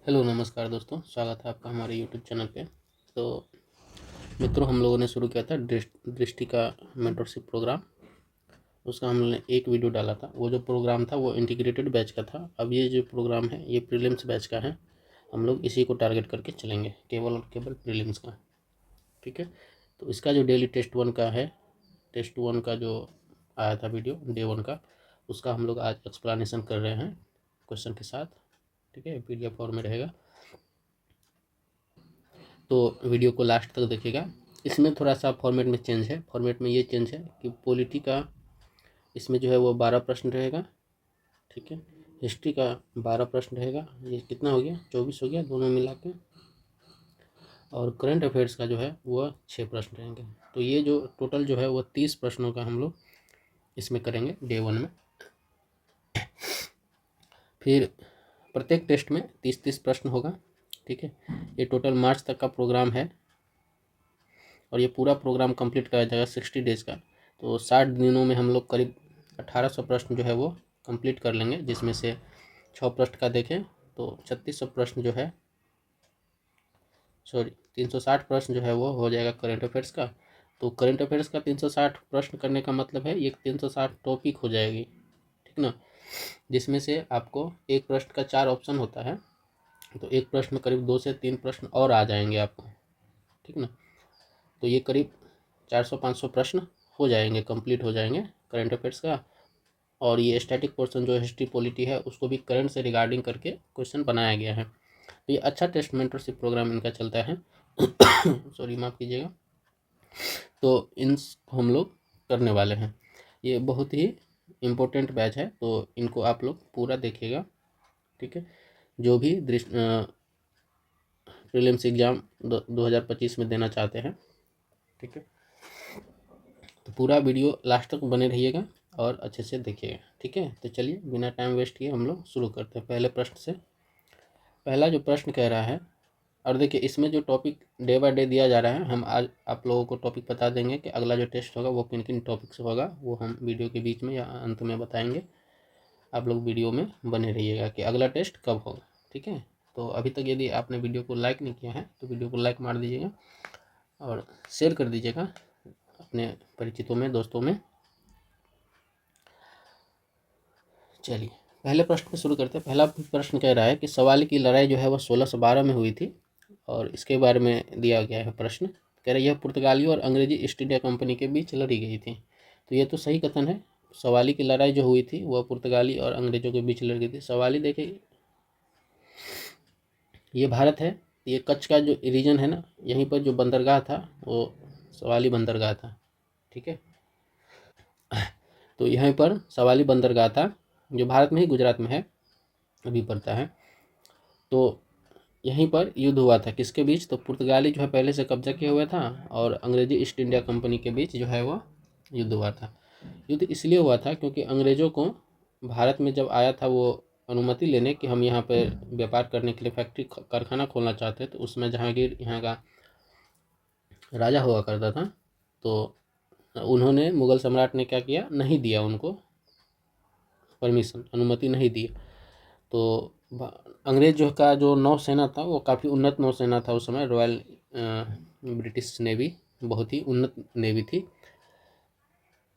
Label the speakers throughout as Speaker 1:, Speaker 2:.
Speaker 1: Hello नमस्कार दोस्तों, स्वागत है आपका हमारे यूट्यूब चैनल पे। तो मित्रों, हम लोगों ने शुरू किया था दृष्टि का मेंटरशिप प्रोग्राम। उसका हमने एक वीडियो डाला था। वो जो प्रोग्राम था वो इंटीग्रेटेड बैच का था। अब ये जो प्रोग्राम है ये प्रीलिम्स बैच का है। हम लोग इसी को टारगेट करके चलेंगे, केवल और केवल प्रीलिम्स का। ठीक है। तो इसका जो डेली टेस्ट 1 का है, टेस्ट 1 का जो आया था वीडियो डे 1 का, उसका हम लोग आज एक्सप्लेनेशन कर रहे हैं क्वेश्चन के साथ। ठीक है, PDF फॉर्म में रहेगा, तो वीडियो को लास्ट तक देखिएगा। इसमें थोड़ा सा फॉर्मेट में चेंज है। फॉर्मेट में ये चेंज है कि पॉलिटी का इसमें जो है वो 12 प्रश्न रहेगा। ठीक है। हिस्ट्री का 12 प्रश्न रहेगा। ये कितना हो गया, 24 हो गया दोनों मिला के। और करंट अफेयर्स का जो है वो 6 प्रश्न रहेंगे। तो ये जो टोटल जो है वो 30 प्रश्नों का हम लोग इसमें करेंगे डे 1 में। फिर प्रत्येक टेस्ट में 30-30 प्रश्न होगा। ठीक है। ये टोटल मार्च तक का प्रोग्राम है और ये पूरा प्रोग्राम कंप्लीट कराया जाएगा 60 डेज़ का। तो 60 दिनों में हम लोग करीब 1800 प्रश्न जो है वो कंप्लीट कर लेंगे, जिसमें से 6 प्रश्न का देखें तो 3600 प्रश्न जो है, सॉरी 360 प्रश्न जो है वो हो जाएगा करंट अफेयर्स का। तो करंट अफेयर्स का 360 प्रश्न करने का मतलब है ये 360 टॉपिक हो जाएगी। ठीक ना। जिसमें से आपको एक प्रश्न का 4 ऑप्शन होता है, तो एक प्रश्न में करीब 2 से 3 प्रश्न और आ जाएंगे आपको। ठीक ना। तो ये करीब 400-500 प्रश्न हो जाएंगे, कंप्लीट हो जाएंगे करंट अफेयर्स का। और ये स्टैटिक पोर्शन जो हिस्ट्री पॉलिटी है उसको भी करंट से रिगार्डिंग करके क्वेश्चन बनाया गया है। तो ये अच्छा टेस्ट मेंटरशिप प्रोग्राम इनका चलता है। सॉरी, माफ़ कीजिएगा। तो इन हम लोग करने वाले हैं। ये बहुत ही इम्पोर्टेंट बैच है, तो इनको आप लोग पूरा देखिएगा। ठीक है। जो भी प्रीलिम्स एग्ज़ाम 2025 में देना चाहते हैं। ठीक है। तो पूरा वीडियो लास्ट तक बने रहिएगा और अच्छे से देखिएगा। ठीक है। तो चलिए बिना टाइम वेस्ट किए हम लोग शुरू करते हैं पहले प्रश्न से। पहला जो प्रश्न कह रहा है, और देखिए इसमें जो टॉपिक डे बाय डे दिया जा रहा है, हम आज आप लोगों को टॉपिक बता देंगे कि अगला जो टेस्ट होगा वो किन किन टॉपिक से होगा, वो हम वीडियो के बीच में या अंत में बताएंगे। आप लोग वीडियो में बने रहिएगा कि अगला टेस्ट कब होगा। ठीक है। तो अभी तक यदि आपने वीडियो को लाइक नहीं किया है तो वीडियो को लाइक मार दीजिएगा और शेयर कर दीजिएगा अपने परिचितों में, दोस्तों में। चलिए पहले प्रश्न में शुरू करते हैं। पहला प्रश्न कह रहा है कि सवाली की लड़ाई जो है वह 1612 में हुई थी, और इसके बारे में दिया गया है प्रश्न। कह रहे यह पुर्तगालियों और अंग्रेजी ईस्ट इंडिया कंपनी के बीच लड़ी गई थी। तो ये तो सही कथन है। सवाली की लड़ाई जो हुई थी वह पुर्तगाली और अंग्रेजों के बीच लड़ी गई थी। सवाली देखिए ये भारत है, ये कच्छ का जो रीजन है ना, यहीं पर जो बंदरगाह था वो सवाली बंदरगाह था। ठीक है। तो यहीं पर सवाली बंदरगाह था, जो भारत में ही, गुजरात में है, अभी पड़ता है। तो यहीं पर युद्ध हुआ था किसके बीच, तो पुर्तगाली जो है पहले से कब्जा किया हुआ था और अंग्रेजी ईस्ट इंडिया कंपनी के बीच जो है वो युद्ध हुआ था। युद्ध इसलिए हुआ था क्योंकि अंग्रेज़ों को भारत में जब आया था वो अनुमति लेने कि हम यहाँ पर व्यापार करने के लिए फैक्ट्री कारखाना खोलना चाहते हैं, तो उसमें जहांगीर यहाँ का राजा हुआ करता था। तो उन्होंने, मुग़ल सम्राट ने क्या किया, नहीं दिया उनको परमिशन, अनुमति नहीं दी। तो अंग्रेज जो का जो नौसेना था वो काफ़ी उन्नत नौसेना था उस समय। रॉयल ब्रिटिश नेवी बहुत ही उन्नत नेवी थी।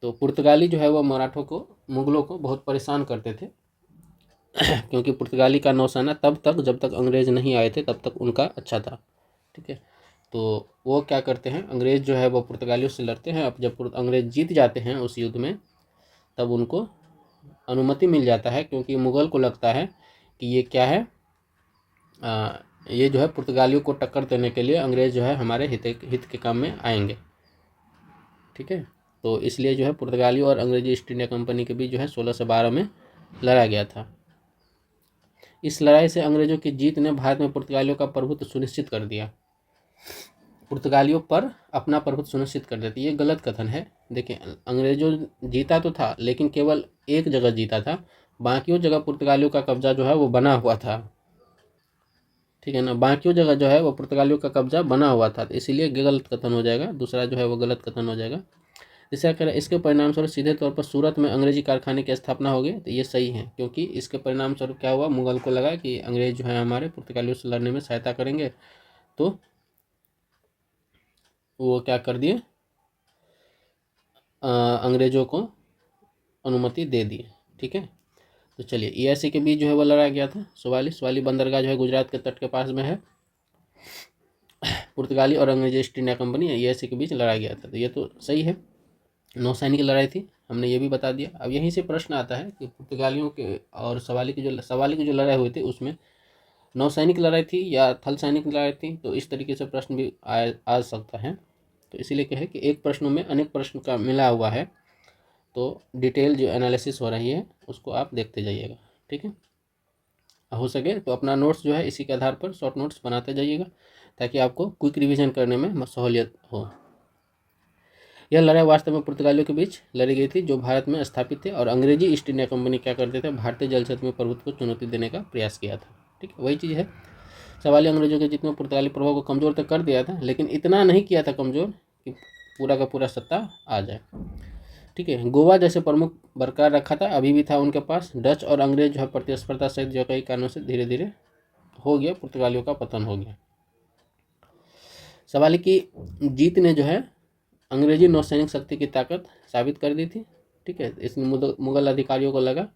Speaker 1: तो पुर्तगाली जो है वो मराठों को, मुग़लों को बहुत परेशान करते थे। क्योंकि पुर्तगाली का नौसेना तब तक, जब तक अंग्रेज़ नहीं आए थे तब तक उनका अच्छा था। ठीक है। तो वो क्या करते हैं, अंग्रेज़ जो है वो पुर्तगालियों से लड़ते हैं। अब जब अंग्रेज़ जीत जाते हैं उस युद्ध में, तब उनको अनुमति मिल जाता है, क्योंकि मुग़ल को लगता है कि ये क्या है, ये जो है पुर्तगालियों को टक्कर देने के लिए अंग्रेज़ जो है हमारे हित के काम में आएंगे। ठीक है। तो इसलिए जो है पुर्तगालियों और अंग्रेजी ईस्ट इंडिया कंपनी के बीच जो है 1612 में लड़ा गया था। इस लड़ाई से अंग्रेज़ों की जीत ने भारत में पुर्तगालियों का प्रभुत्व सुनिश्चित कर दिया। पुर्तगालियों पर अपना प्रभुत्व सुनिश्चित कर देती, ये गलत कथन है। देखिए अंग्रेज़ों जीता तो था, लेकिन केवल एक जगह जीता था, बाकियों जगह पुर्तगालियों का कब्जा जो है वो बना हुआ था। ठीक है ना, बाकियों जगह जो है वो पुर्तगालियों का कब्जा बना हुआ था, तो इसीलिए गलत कथन हो जाएगा। दूसरा जो है वो गलत कथन हो जाएगा। तीसरा कह रहा है इसके परिणाम स्वरूप सीधे तौर पर सूरत में अंग्रेजी कारखाने की स्थापना हो गई। तो ये सही है, क्योंकि इसके परिणाम स्वरूप क्या हुआ, मुगल को लगा कि अंग्रेज जो है हमारे पुर्तगालियों से लड़ने में सहायता करेंगे, तो वो क्या कर दिए, अंग्रेजों को अनुमति दे दी। ठीक है, तो चलिए इयासी के बीच जो है वो लड़ाया गया था। सवाली बंदरगाह जो है गुजरात के तट के पास में है। पुर्तगाली और अंग्रेजी ईस्ट इंडिया कंपनी इयासी के बीच लड़ाया गया था। तो ये तो सही है, नौसैनिक लड़ाई थी, हमने ये भी बता दिया। अब यहीं से प्रश्न आता है कि पुर्तगालियों के और सवाली की जो लड़ाई हुई थी उसमें नौसैनिक लड़ाई थी या थल सैनिक लड़ाई थी। तो इस तरीके से प्रश्न भी आ सकता है। तो इसीलिए कहे कि एक प्रश्नों में अनेक प्रश्न का मिला हुआ है, तो डिटेल जो एनालिसिस हो रही है उसको आप देखते जाइएगा। ठीक है, हो सके तो अपना नोट्स जो है इसी के आधार पर शॉर्ट नोट्स बनाते जाइएगा, ताकि आपको क्विक रिवीजन करने में सहूलियत हो। यह लड़ाई वास्तव में पुर्तगालियों के बीच लड़ी गई थी, जो भारत में स्थापित थे, और अंग्रेजी ईस्ट इंडिया कंपनी क्या करते थे, भारतीय जल क्षेत्र में प्रभुत्व को चुनौती देने का प्रयास किया था। ठीक है, वही चीज़ है, सवाली अंग्रेजों के जितने पुर्तगाली प्रभाव को कमज़ोर तक कर दिया था, लेकिन इतना नहीं किया था कमज़ोर कि पूरा का पूरा सत्ता आ जाए। ठीक है, गोवा जैसे प्रमुख बरकरार रखा था, अभी भी था उनके पास। डच और अंग्रेज जो है प्रतिस्पर्धा सहित जो कई कारणों से धीरे धीरे हो गया, पुर्तगालियों का पतन हो गया। सवाली की जीत ने जो है अंग्रेजी नौसैनिक शक्ति की ताकत साबित कर दी थी। ठीक है, इसमें मुगल अधिकारियों को लगा,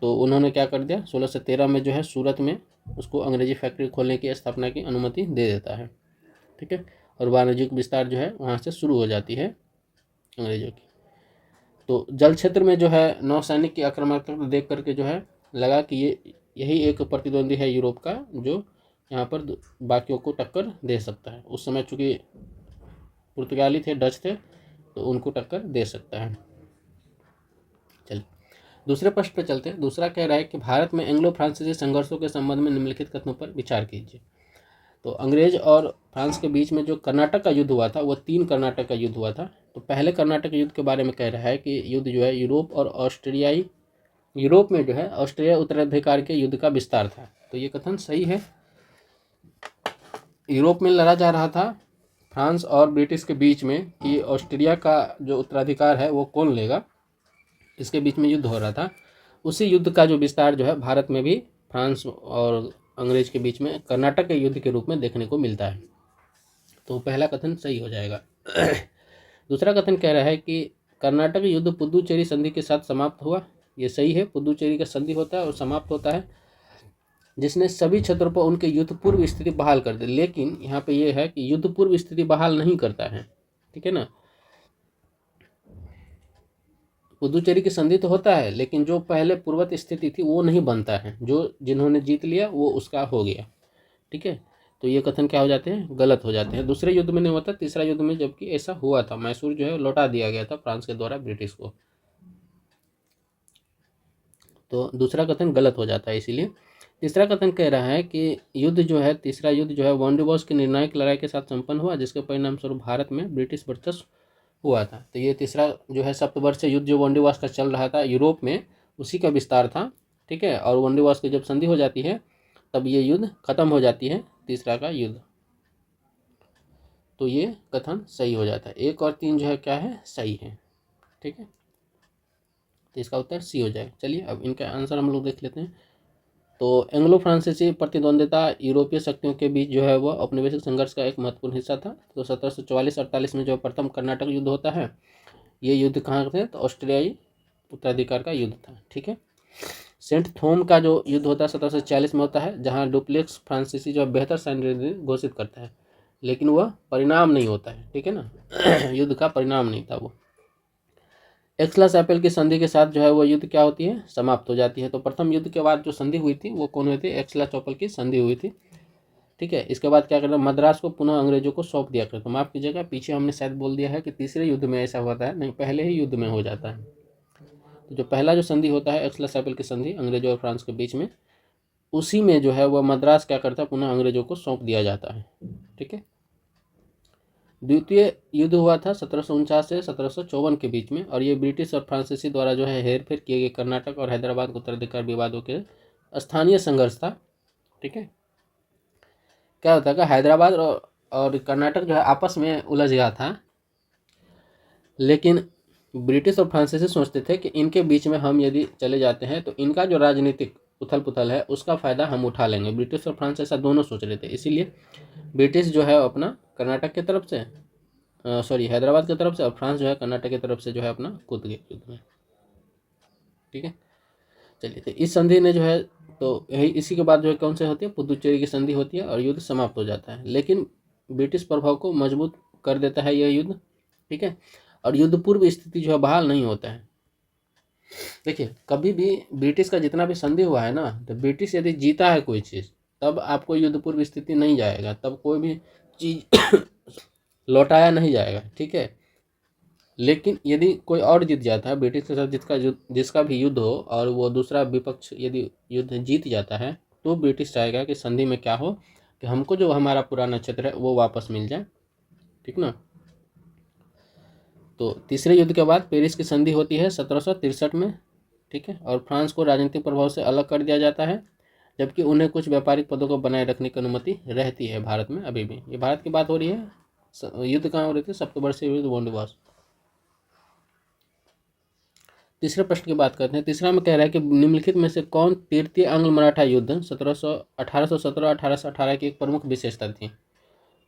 Speaker 1: तो उन्होंने क्या कर दिया, 1613 में जो है सूरत में उसको अंग्रेजी फैक्ट्री खोलने की स्थापना की अनुमति दे देता है। ठीक है, और वाणिज्यिक विस्तार जो है वहाँ से शुरू हो जाती है अंग्रेजों की। तो जल क्षेत्र में जो है नौसैनिक की आक्रामकता देख करके जो है लगा कि यही एक प्रतिद्वंदी है यूरोप का, जो यहाँ पर बाकियों को टक्कर दे सकता है। उस समय चूँकि पुर्तगाली थे, डच थे, तो उनको टक्कर दे सकता है। चलिए दूसरे प्रश्न पर चलते हैं। दूसरा कह रहा है कि भारत में एंग्लो फ्रांसीसी संघर्षों के संबंध में निम्नलिखित कथनों पर विचार कीजिए। तो अंग्रेज और फ्रांस के बीच में जो कर्नाटक का युद्ध हुआ था, वो 3 कर्नाटक का युद्ध हुआ था। तो पहले कर्नाटक युद्ध के बारे में कह रहा है कि युद्ध जो है यूरोप में जो है ऑस्ट्रिया उत्तराधिकार के युद्ध का विस्तार था। तो ये कथन सही है। यूरोप में लड़ा जा रहा था फ्रांस और ब्रिटिश के बीच में कि ऑस्ट्रिया का जो उत्तराधिकार है वो कौन लेगा, इसके बीच में युद्ध हो रहा था। उसी युद्ध का जो विस्तार जो है भारत में भी फ्रांस और अंग्रेज के बीच में कर्नाटक के युद्ध के रूप में देखने को मिलता है। तो पहला कथन सही हो जाएगा। दूसरा कथन कह रहा है कि कर्नाटक युद्ध पुदुचेरी संधि के साथ समाप्त हुआ। ये सही है, पुदुचेरी का संधि होता है और समाप्त होता है, जिसने सभी क्षेत्रों पर उनके युद्ध पूर्व स्थिति बहाल कर दी। लेकिन यहाँ पे ये है कि युद्ध पूर्व स्थिति बहाल नहीं करता है। ठीक है ना, पुदुचेरी की संधि तो होता है, लेकिन जो पहले पूर्वत स्थिति थी वो नहीं बनता है। जो जिन्होंने जीत लिया वो उसका हो गया। ठीक है, तो ये कथन क्या हो जाते हैं, गलत हो जाते हैं। दूसरे युद्ध में नहीं होता, तीसरा युद्ध में जबकि ऐसा हुआ था, मैसूर जो है लौटा दिया गया था फ्रांस के द्वारा ब्रिटिश को। तो दूसरा कथन गलत हो जाता है। इसीलिए तीसरा कथन कह रहा है कि युद्ध जो है, तीसरा युद्ध जो है वॉन्डिवॉस की निर्णायक लड़ाई के साथ संपन्न हुआ, जिसके परिणाम स्वरूप भारत में ब्रिटिश वर्चस्व हुआ था। तो ये तीसरा जो है सप्तवर्षीय युद्ध जो वॉन्डिवॉस का चल रहा था यूरोप में, उसी का विस्तार था। ठीक है, और वॉन्डिवॉस की जब संधि हो जाती है तब ये युद्ध खत्म हो जाती है, तीसरा का युद्ध। तो ये कथन सही हो जाता है। 1 और 3 जो है क्या है, सही है। ठीक है, तो इसका उत्तर सी हो जाएगा। चलिए अब इनका आंसर हम लोग देख लेते हैं। तो एंग्लो फ्रांसीसी प्रतिद्वंदिता यूरोपीय शक्तियों के बीच जो है वो औपनिवेशिक संघर्ष का एक महत्वपूर्ण हिस्सा था। तो 1744-48 में जो प्रथम कर्नाटक युद्ध होता है, ये युद्ध कहाँ थे, तो ऑस्ट्रियाई उत्तराधिकार का युद्ध था। ठीक है, सेंट थोम का जो युद्ध होता है 1740 में होता है, जहाँ डुप्लेक्स फ्रांसीसी जो बेहतर सैन्य घोषित करता है, लेकिन वह परिणाम नहीं होता है। ठीक है ना, युद्ध का परिणाम नहीं था वो। एक्सला-चैपल की संधि के साथ जो है वो युद्ध क्या होती है, समाप्त हो जाती है। तो प्रथम युद्ध के बाद जो संधि हुई थी वो कौन हुई थी, एक्सला-चैपल की संधि हुई थी। ठीक है, इसके बाद क्या करना, मद्रास को पुनः अंग्रेजों को सौंप दिया करता। माफ कीजिएगा, पीछे हमने शायद बोल दिया है कि तीसरे युद्ध में ऐसा होता है, नहीं, पहले ही युद्ध में हो जाता है। तो जो पहला जो संधि होता है एक्सला-चैपल की संधि अंग्रेजों और फ्रांस के बीच में, उसी में जो है वह मद्रास क्या करता है, पुनः अंग्रेजों को सौंप दिया जाता है। ठीक है, द्वितीय युद्ध हुआ था 1749 से 1754 के बीच में, और ये ब्रिटिश और फ्रांसीसी द्वारा जो है हेरफेर किए गए कर्नाटक और हैदराबाद के उत्तराधिकार विवादों के स्थानीय संघर्ष था। ठीक है, क्या होता है, हैदराबाद और कर्नाटक जो है आपस में उलझ गया था, लेकिन ब्रिटिश और फ्रांसीसी सोचते थे कि इनके बीच में हम यदि चले जाते हैं तो इनका जो राजनीतिक उथल पुथल है उसका फ़ायदा हम उठा लेंगे। ब्रिटिश और फ्रांस ऐसा दोनों सोच रहे थे, इसीलिए ब्रिटिश जो है अपना कर्नाटक की तरफ से हैदराबाद की तरफ से, और फ्रांस जो है कर्नाटक की तरफ से जो है अपना कूद गए युद्ध में। ठीक है, चलिए, तो इस संधि ने जो है, तो यही इसी के बाद जो है कौन से होती है, पुदुचेरी की संधि होती है और युद्ध समाप्त हो जाता है। लेकिन ब्रिटिश प्रभाव को मजबूत कर देता है यह युद्ध। ठीक है, और युद्ध पूर्व स्थिति जो है बहाल नहीं होता है। देखिए, कभी भी ब्रिटिश का जितना भी संधि हुआ है ना, तो ब्रिटिश यदि जीता है कोई चीज़, तब आपको युद्ध पूर्व स्थिति नहीं जाएगा, तब कोई भी चीज़ लौटाया नहीं जाएगा। ठीक है, लेकिन यदि कोई और जीत जाता है ब्रिटिश के साथ, जिसका भी युद्ध हो, और वो दूसरा विपक्ष यदि युद्ध जीत जाता है, तो ब्रिटिश चाहेगा कि संधि में क्या हो कि हमको जो हमारा पुराना क्षेत्र है वो वापस मिल जाए। ठीक ना। तो तीसरे युद्ध के बाद पेरिस की संधि होती है 1763 में। ठीक है, और फ्रांस को राजनीतिक प्रभाव से अलग कर दिया जाता है, जबकि उन्हें कुछ व्यापारिक पदों को बनाए रखने की अनुमति रहती है भारत में अभी भी। ये भारत की बात हो रही है। युद्ध कहाँ हो रही थी, सप्तवर्षीय युद्ध बॉन्डवास। तीसरे प्रश्न की बात करते हैं। तीसरा में कह रहा है कि निम्नलिखित में से कौन तृतीय आंग्ल मराठा युद्ध 1817-1818 की एक प्रमुख विशेषता थी।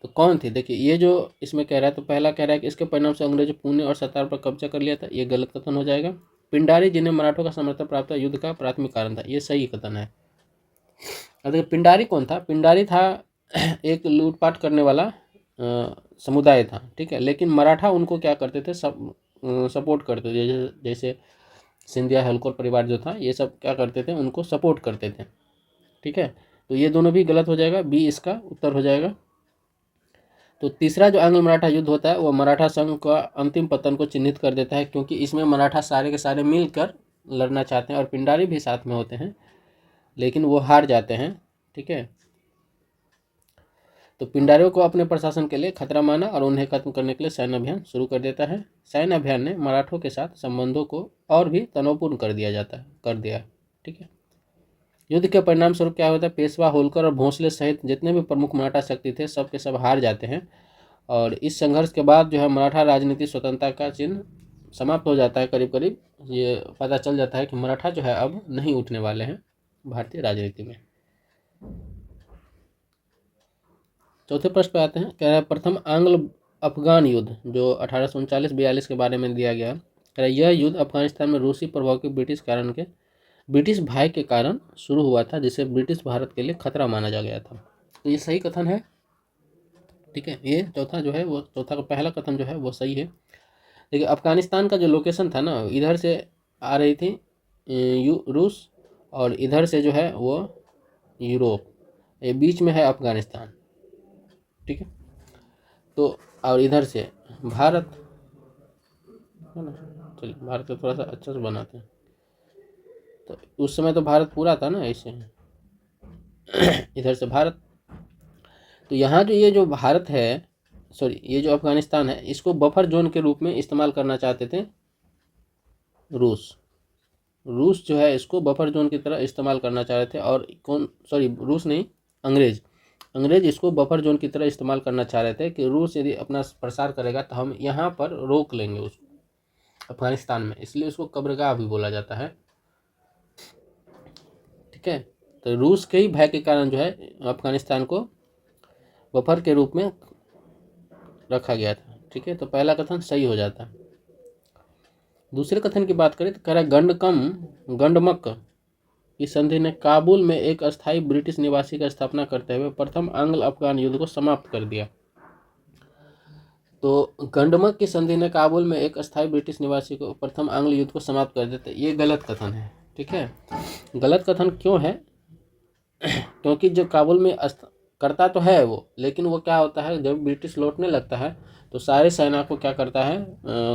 Speaker 1: तो कौन थी, देखिए ये जो इसमें कह रहा है, तो पहला कह रहा है कि इसके परिणाम से अंग्रेजों पुणे और सतारा पर कब्जा कर लिया था। ये गलत कथन हो जाएगा। पिंडारी जिन्हें मराठों का समर्थन प्राप्त था युद्ध का प्राथमिक कारण था। ये सही कथन है। अब देखिए, पिंडारी कौन था। पिंडारी था एक लूटपाट करने वाला समुदाय था। ठीक है, लेकिन मराठा उनको क्या करते थे, सपोर्ट करते थे। जैसे सिंधिया होलकर परिवार जो था, ये सब क्या करते थे, उनको सपोर्ट करते थे। ठीक है, तो ये दोनों भी गलत हो जाएगा, बी इसका उत्तर हो जाएगा। तो तीसरा जो आंग्ल मराठा युद्ध होता है वो मराठा संघ का अंतिम पतन को चिन्हित कर देता है, क्योंकि इसमें मराठा सारे के सारे मिलकर लड़ना चाहते हैं और पिंडारी भी साथ में होते हैं, लेकिन वो हार जाते हैं। ठीक है, तो पिंडारियों को अपने प्रशासन के लिए खतरा माना और उन्हें खत्म करने के लिए सैन्य अभियान शुरू कर देता है। सैन्य अभियान ने मराठों के साथ संबंधों को और भी तनावपूर्ण कर दिया। ठीक है, युद्ध के परिणाम स्वरूप क्या होता है, पेशवा, होलकर और भोंसले सहित जितने भी प्रमुख मराठा शक्ति थे सब के सब हार जाते हैं। और इस संघर्ष के बाद जो है मराठा राजनीति स्वतंत्रता का चिन्ह समाप्त हो जाता है। करीब करीब ये पता चल जाता है कि मराठा जो है अब नहीं उठने वाले हैं भारतीय राजनीति में। चौथे प्रश्न पे आते हैं। कह रहा है प्रथम आंग्ल अफगान युद्ध जो 1839-42 के बारे में दिया गया, कह रहा है यह युद्ध अफगानिस्तान में रूसी प्रभाव के ब्रिटिश भय के कारण शुरू हुआ था, जिसे ब्रिटिश भारत के लिए खतरा माना जा गया था। तो ये सही कथन है। ठीक है, ये चौथा जो है वो चौथा का पहला कथन जो है वो सही है। देखिए, अफगानिस्तान का जो लोकेशन था ना, इधर से आ रही थी रूस, और इधर से जो है वो यूरोप, ये बीच में है अफगानिस्तान। ठीक है, तो और इधर से भारत है ना। चलिए, भारत को थोड़ा सा अच्छा से बनाते हैं। तो उस समय तो भारत पूरा था ना, ऐसे इधर से भारत। तो यहाँ जो ये जो भारत है, ये जो अफगानिस्तान है, इसको बफर जोन के रूप में इस्तेमाल करना चाहते थे रूस जो है इसको बफर जोन की तरह इस्तेमाल करना चाह रहे थे। और रूस नहीं, अंग्रेज इसको बफर जोन की तरह इस्तेमाल करना चाह रहे थे कि रूस यदि अपना प्रसार करेगा तो हम यहाँ पर रोक लेंगे उसको अफगानिस्तान में, इसलिए उसको कब्रगाह भी बोला जाता है। ठीक है, तो रूस के ही भय के कारण जो है अफगानिस्तान को बफर के रूप में रखा गया था। ठीक है, तो पहला कथन सही हो जाता है। दूसरे कथन की बात करें तो कह रहा है गंडमक की संधि ने काबुल में एक अस्थायी ब्रिटिश निवासी की स्थापना करते हुए प्रथम आंग्ल अफगान युद्ध को समाप्त कर दिया। तो गंडमक की संधि ने काबुल में एक अस्थायी ब्रिटिश निवासी को प्रथम आंग्ल युद्ध को समाप्त कर देते, ये गलत कथन है। ठीक है, गलत कथन क्यों है, क्योंकि जो काबुल में करता तो है वो, लेकिन वो क्या होता है, जब ब्रिटिश लौटने लगता है तो सारे सेना को क्या करता है,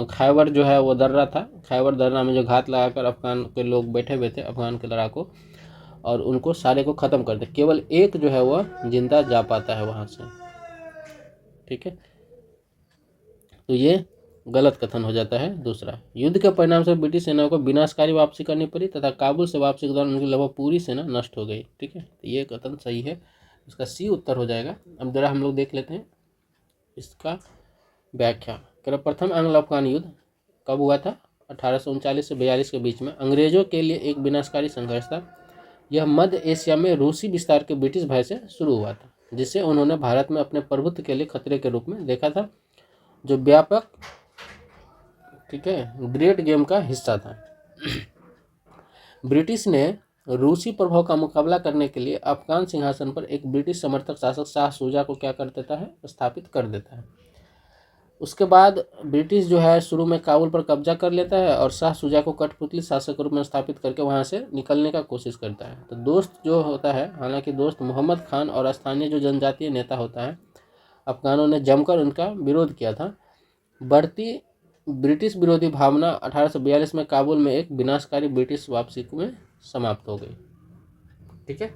Speaker 1: खैबर जो है वो दर्रा था, खैबर दर्रा में जो घात लगाकर अफगान के लोग बैठे हुए थे, अफगान के लड़ाकू, और उनको सारे को ख़त्म कर दे। केवल एक जो है वह जिंदा जा पाता है वहाँ से। ठीक है, तो ये गलत कथन हो जाता है। दूसरा, युद्ध के परिणाम से ब्रिटिश सेना को विनाशकारी वापसी करनी पड़ी तथा काबुल से वापसी के दौरान उनकी लगभग पूरी सेना नष्ट हो गई। ठीक है, तो ये कथन सही है, इसका सी उत्तर हो जाएगा। अब जरा हम लोग देख लेते हैं इसका व्याख्या। प्रथम आंग्ल अफगान युद्ध कब हुआ था? 1839 से 42 के बीच में अंग्रेजों के लिए एक विनाशकारी संघर्ष था। यह मध्य एशिया में रूसी विस्तार के ब्रिटिश भय से शुरू हुआ था, जिसे उन्होंने भारत में अपने प्रभुत्व के लिए खतरे के रूप में देखा था, जो व्यापक, ठीक है, ग्रेट गेम का हिस्सा था। ब्रिटिश ने रूसी प्रभाव का मुकाबला करने के लिए अफगान सिंहासन पर एक ब्रिटिश समर्थक शासक शाह शुजा को क्या कर देता है? स्थापित कर देता है। उसके बाद ब्रिटिश जो है शुरू में काबुल पर कब्जा कर लेता है और शाह शुजा को कठपुतली शासक के रूप में स्थापित करके वहां से निकलने का कोशिश करता है। तो दोस्त जो होता है, हालांकि दोस्त मोहम्मद खान और स्थानीय जो जनजातीय नेता होता है, अफगानों ने जमकर उनका विरोध किया था। बढ़ती ब्रिटिश विरोधी भावना 1842 में काबुल में एक विनाशकारी ब्रिटिश वापसी में समाप्त हो गई। ठीक है,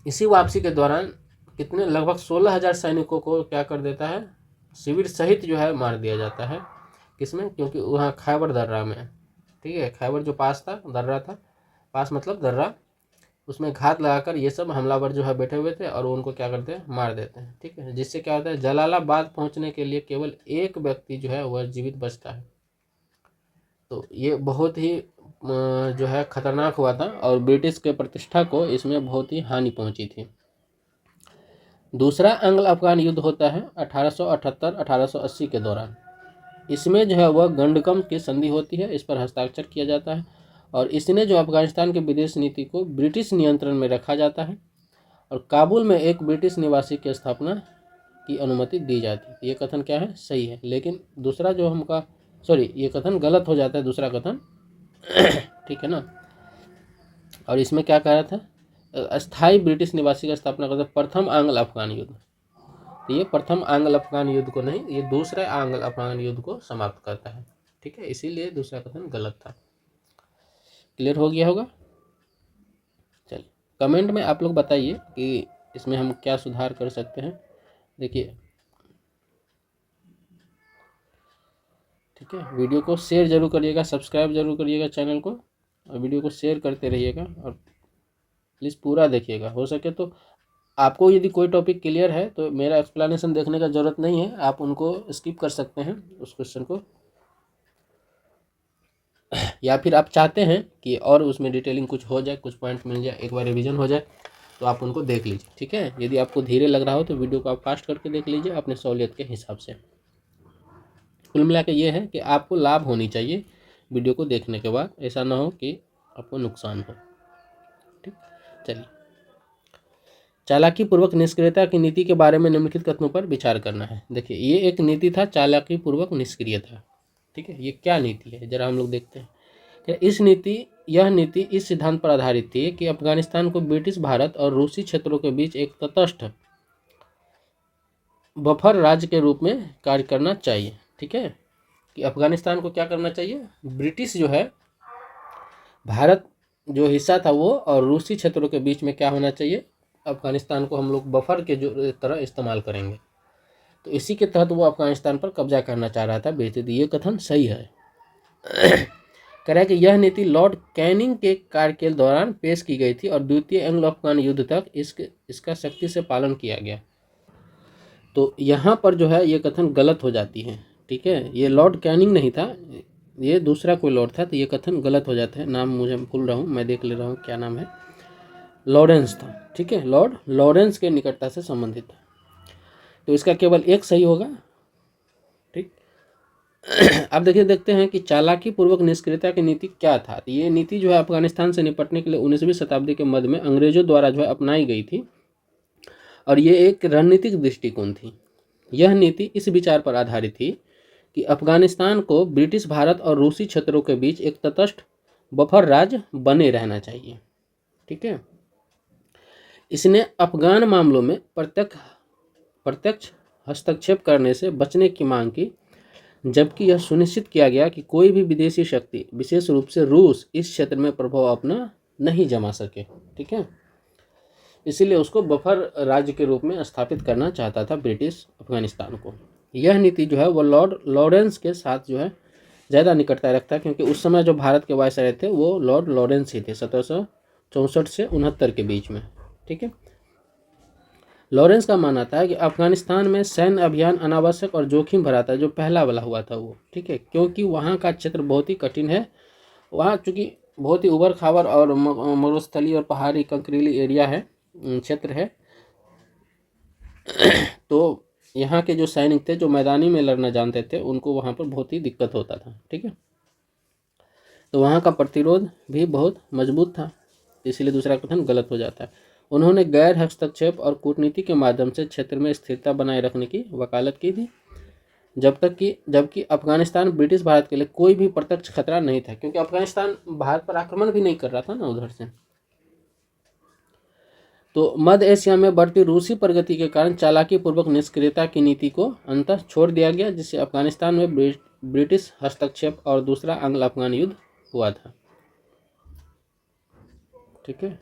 Speaker 1: इसी वापसी के दौरान कितने, लगभग 16,000 सैनिकों को क्या कर देता है? शिविर सहित जो है मार दिया जाता है। किसमें? क्योंकि वहाँ खैबर दर्रा में, ठीक है, खैबर जो पास था, दर्रा था, पास मतलब दर्रा, उसमें घात लगाकर ये सब हमलावर जो है बैठे हुए थे और उनको क्या करते हैं? मार देते हैं। ठीक है, जिससे क्या होता है? जलालाबाद पहुंचने के लिए केवल एक व्यक्ति जो है वह जीवित बचता है। तो ये बहुत ही जो है खतरनाक हुआ था और ब्रिटिश के प्रतिष्ठा को इसमें बहुत ही हानि पहुंची थी। दूसरा एंग्लो अफगान युद्ध होता है 1878-1880 के दौरान। इसमें जो है वह गंडकम की संधि होती है, इस पर हस्ताक्षर किया जाता है और इसने जो अफगानिस्तान के विदेश नीति को ब्रिटिश नियंत्रण में रखा जाता है और काबुल में एक ब्रिटिश निवासी की स्थापना की अनुमति दी जाती है। ये कथन क्या है? सही है, लेकिन दूसरा जो हमका, सॉरी, ये कथन गलत हो जाता है, दूसरा कथन ठीक है ना। और इसमें क्या कह रहा था? अस्थायी ब्रिटिश निवासी की स्थापना करता, प्रथम आंग्ल अफगान युद्ध। तो ये प्रथम आंग्ल अफगान युद्ध को नहीं, ये दूसरे आंग्ल अफगान युद्ध को समाप्त करता है। ठीक है, इसीलिए दूसरा कथन गलत था। क्लियर हो गया होगा? चलिए, कमेंट में आप लोग बताइए कि इसमें हम क्या सुधार कर सकते हैं। देखिए, ठीक है, वीडियो को शेयर जरूर करिएगा, सब्सक्राइब जरूर करिएगा चैनल को, और वीडियो को शेयर करते रहिएगा और प्लीज़ पूरा देखिएगा। हो सके तो आपको यदि कोई टॉपिक क्लियर है तो मेरा एक्सप्लेनेशन देखने का ज़रूरत नहीं है, आप उनको स्किप कर सकते हैं उस क्वेश्चन को, या फिर आप चाहते हैं कि और उसमें डिटेलिंग कुछ हो जाए, कुछ पॉइंट मिल जाए, एक बार रिवीजन हो जाए, तो आप उनको देख लीजिए। ठीक है, यदि आपको धीरे लग रहा हो तो वीडियो को आप फास्ट करके देख लीजिए अपने सहूलियत के हिसाब से। कुल मिला के ये है कि आपको लाभ होनी चाहिए वीडियो को देखने के बाद, ऐसा ना हो कि आपको नुकसान हो। ठीक, चलिए, चालाकी पूर्वक निष्क्रियता की नीति के बारे में निम्नलिखित कथनों पर विचार करना है। देखिए, ये एक नीति था, चालाकी पूर्वक निष्क्रियता। ठीक है, ये क्या नीति है जरा हम लोग देखते हैं। यह नीति इस सिद्धांत पर आधारित थी कि अफगानिस्तान को ब्रिटिश भारत और रूसी क्षेत्रों के बीच एक तटस्थ बफर राज्य के रूप में कार्य करना चाहिए। ठीक है, कि अफगानिस्तान को क्या करना चाहिए? ब्रिटिश जो है भारत जो हिस्सा था वो और रूसी क्षेत्रों के बीच में क्या होना चाहिए? अफगानिस्तान को हम लोग बफर के जो तरह इस्तेमाल करेंगे। तो इसी के तहत वो अफगानिस्तान पर कब्जा करना चाह रहा था ब्रिटिश। ये कथन सही है। कह रहा है कि यह नीति लॉर्ड कैनिंग के कार्यकाल दौरान पेश की गई थी और द्वितीय एंग्लो अफगान युद्ध तक इसका सख्ती से पालन किया गया। तो यहाँ पर जो है ये कथन गलत हो जाती है। ठीक है, ये लॉर्ड कैनिंग नहीं था, ये दूसरा कोई लॉर्ड था, तो ये कथन गलत हो जाता है। नाम मुझे भूल रहा हूँ, मैं देख ले रहा हूँ क्या नाम है, लॉरेंस था। ठीक है, लॉर्ड लॉरेंस के निकटता से संबंधित था, तो इसका केवल एक सही होगा। ठीक, अब देखते हैं कि चालाकी पूर्वक निष्क्रियता की नीति क्या था। तो ये नीति जो है अफगानिस्तान से निपटने के लिए 19वीं शताब्दी के मध्य में अंग्रेजों द्वारा जो है अपनाई गई थी और ये एक रणनीतिक दृष्टिकोण थी। यह नीति इस विचार पर आधारित थी कि अफगानिस्तान को ब्रिटिश भारत और रूसी क्षेत्रों के बीच एक तटस्थ बफर राज्य बने रहना चाहिए। ठीक है, इसने अफगान मामलों में प्रत्यक्ष हस्तक्षेप करने से बचने की मांग की, जबकि यह सुनिश्चित किया गया कि कोई भी विदेशी शक्ति, विशेष रूप से रूस, इस क्षेत्र में प्रभाव अपना नहीं जमा सके। ठीक है, इसीलिए उसको बफर राज्य के रूप में स्थापित करना चाहता था ब्रिटिश अफगानिस्तान को। यह नीति जो है वो लॉर्ड लॉरेंस के साथ जो है ज़्यादा निकटता रखता है, क्योंकि उस समय जो भारत के वायसराय थे वो लॉर्ड लॉरेंस ही थे 1764 से 69 के बीच में। ठीक है, लॉरेंस का मानना था कि अफगानिस्तान में सैन्य अभियान अनावश्यक और जोखिम भरा था, जो पहला वाला हुआ था वो, ठीक है, क्योंकि वहाँ का क्षेत्र बहुत ही कठिन है। वहाँ चूँकि बहुत ही उबड़ खाबड़ और मरुस्थलीय और पहाड़ी कंकरीली एरिया है, क्षेत्र है। तो यहाँ के जो सैनिक थे, जो मैदानी में लड़ना जानते थे, उनको वहाँ पर बहुत ही दिक्कत होता था, ठीक है। तो वहाँ का प्रतिरोध भी बहुत मजबूत था, इसलिए दूसरा कथन गलत हो जाता है। उन्होंने गैर हस्तक्षेप और कूटनीति के माध्यम से क्षेत्र में स्थिरता बनाए रखने की वकालत की थी, जबकि अफगानिस्तान ब्रिटिश भारत के लिए कोई भी प्रत्यक्ष खतरा नहीं था, क्योंकि अफगानिस्तान भारत पर आक्रमण भी नहीं कर रहा था ना उधर से। तो मध्य एशिया में बढ़ती रूसी प्रगति के कारण चालाकी पूर्वक निष्क्रियता की नीति को अंततः छोड़ दिया गया, जिससे अफगानिस्तान में ब्रिटिश हस्तक्षेप और दूसरा एंग्लो अफगान युद्ध हुआ था, ठीक है।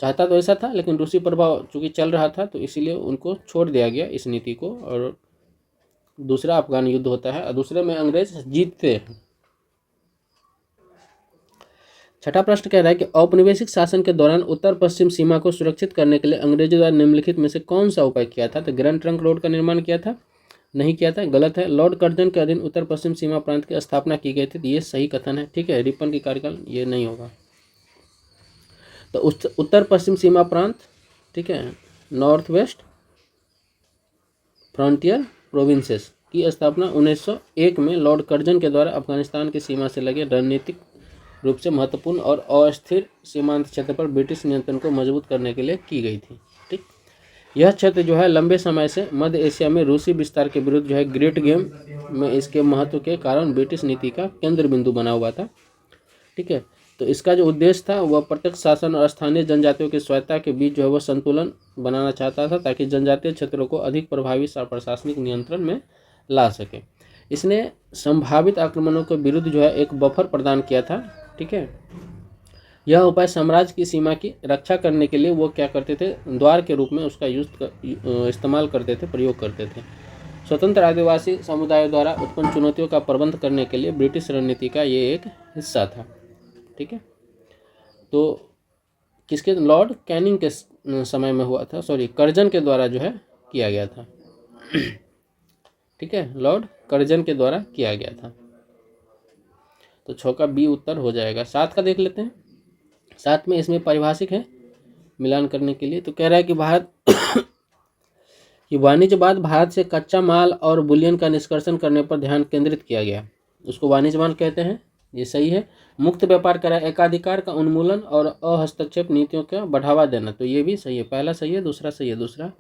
Speaker 1: चाहता तो ऐसा था, लेकिन रूसी प्रभाव चूंकि चल रहा था, तो इसीलिए उनको छोड़ दिया गया इस नीति को, और दूसरा अफगान युद्ध होता है और दूसरे में अंग्रेज जीतते हैं। छठा प्रश्न कह रहा है कि औपनिवेशिक शासन के दौरान उत्तर पश्चिम सीमा को सुरक्षित करने के लिए अंग्रेजों द्वारा निम्नलिखित में से कौन सा उपाय किया था? तो ग्रैंड ट्रंक रोड का निर्माण किया था? नहीं किया था, गलत है। लॉर्ड कर्जन के अधीन उत्तर पश्चिम सीमा प्रांत की स्थापना की गई थी, ये सही कथन है, ठीक है। रिपन की कार्यकाल ये नहीं होगा। तो उत्तर पश्चिम सीमा प्रांत, ठीक है, नॉर्थ वेस्ट फ्रंटियर प्रोविंसेस की स्थापना 1901 में लॉर्ड कर्जन के द्वारा अफगानिस्तान की सीमा से लगे रणनीतिक रूप से महत्वपूर्ण और अस्थिर सीमांत क्षेत्र पर ब्रिटिश नियंत्रण को मजबूत करने के लिए की गई थी, ठीक। यह क्षेत्र जो है लंबे समय से मध्य एशिया में रूसी विस्तार के विरुद्ध जो है ग्रेट गेम में इसके महत्व के कारण ब्रिटिश नीति का केंद्र बिंदु बना हुआ था, ठीक है। तो इसका जो उद्देश्य था वह प्रत्यक्ष शासन और स्थानीय जनजातियों की स्वायत्ता के बीच जो है वह संतुलन बनाना चाहता था, ताकि जनजातीय क्षेत्रों को अधिक प्रभावी प्रशासनिक नियंत्रण में ला सके। इसने संभावित आक्रमणों के विरुद्ध जो है एक बफर प्रदान किया था, ठीक है। यह उपाय साम्राज्य की सीमा की रक्षा करने के लिए वो क्या करते थे, द्वार के रूप में उसका इस्तेमाल करते थे, प्रयोग करते थे। स्वतंत्र आदिवासी समुदायों द्वारा उत्पन्न चुनौतियों का प्रबंध करने के लिए ब्रिटिश रणनीति का ये एक हिस्सा था, ठीक है। तो किसके, लॉर्ड कैनिंग के समय में हुआ था, सॉरी कर्जन के द्वारा जो है किया गया था, ठीक है, लॉर्ड कर्जन के द्वारा किया गया था। तो 6 का बी उत्तर हो जाएगा। 7 का देख लेते हैं। 7 में इसमें पारिभाषिक है मिलान करने के लिए। तो कह रहा है कि भारत कि वाणिज्यवाद भारत से कच्चा माल और बुलियन का निष्कर्षण करने पर ध्यान केंद्रित किया गया, उसको वाणिज्यवाद कहते हैं, ये सही है। मुक्त व्यापार करा एकाधिकार का उन्मूलन और अहस्तक्षेप नीतियों का बढ़ावा देना, तो ये भी सही है, पहला सही है, दूसरा सही है, दूसरा।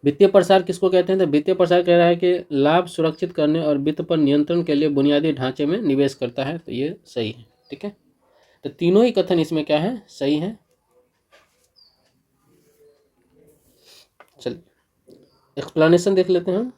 Speaker 1: वित्तीय प्रसार किसको कहते हैं? तो वित्तीय प्रसार कह रहा है कि लाभ सुरक्षित करने और वित्त पर नियंत्रण के लिए बुनियादी ढांचे में निवेश करता है, तो ये सही है, ठीक है। तो तीनों ही कथन इसमें क्या है, सही है। चल एक्सप्लेनेशन देख लेते हैं हम।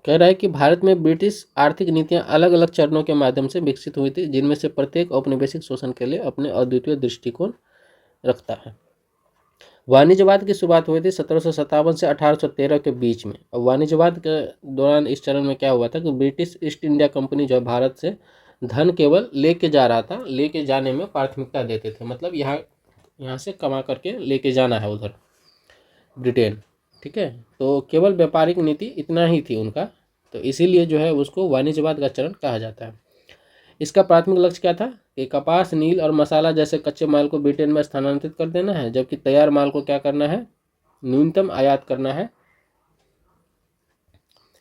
Speaker 1: कह रहा है कि भारत में ब्रिटिश आर्थिक नीतियां अलग अलग चरणों के माध्यम से विकसित हुई थी, जिनमें से प्रत्येक औपनिवेशिक शोषण के लिए अपने अद्वितीय दृष्टिकोण रखता है। वाणिज्यवाद की शुरुआत हुई थी 1757 से 1813 के बीच में। और वाणिज्यवाद के दौरान इस चरण में क्या हुआ था कि ब्रिटिश ईस्ट इंडिया कंपनी जो भारत से धन केवल लेके जा रहा था, लेके जाने में प्राथमिकता देते थे, मतलब यहाँ से कमा करके लेके जाना है उधर ब्रिटेन, ठीक है। तो केवल व्यापारिक नीति इतना ही थी उनका, तो इसीलिए जो है उसको वाणिज्यवाद का चरण कहा जाता है। इसका प्राथमिक लक्ष्य क्या था कि कपास, नील और मसाला जैसे कच्चे माल को ब्रिटेन में स्थानांतरित कर देना है, जबकि तैयार माल को क्या करना है, न्यूनतम आयात करना है।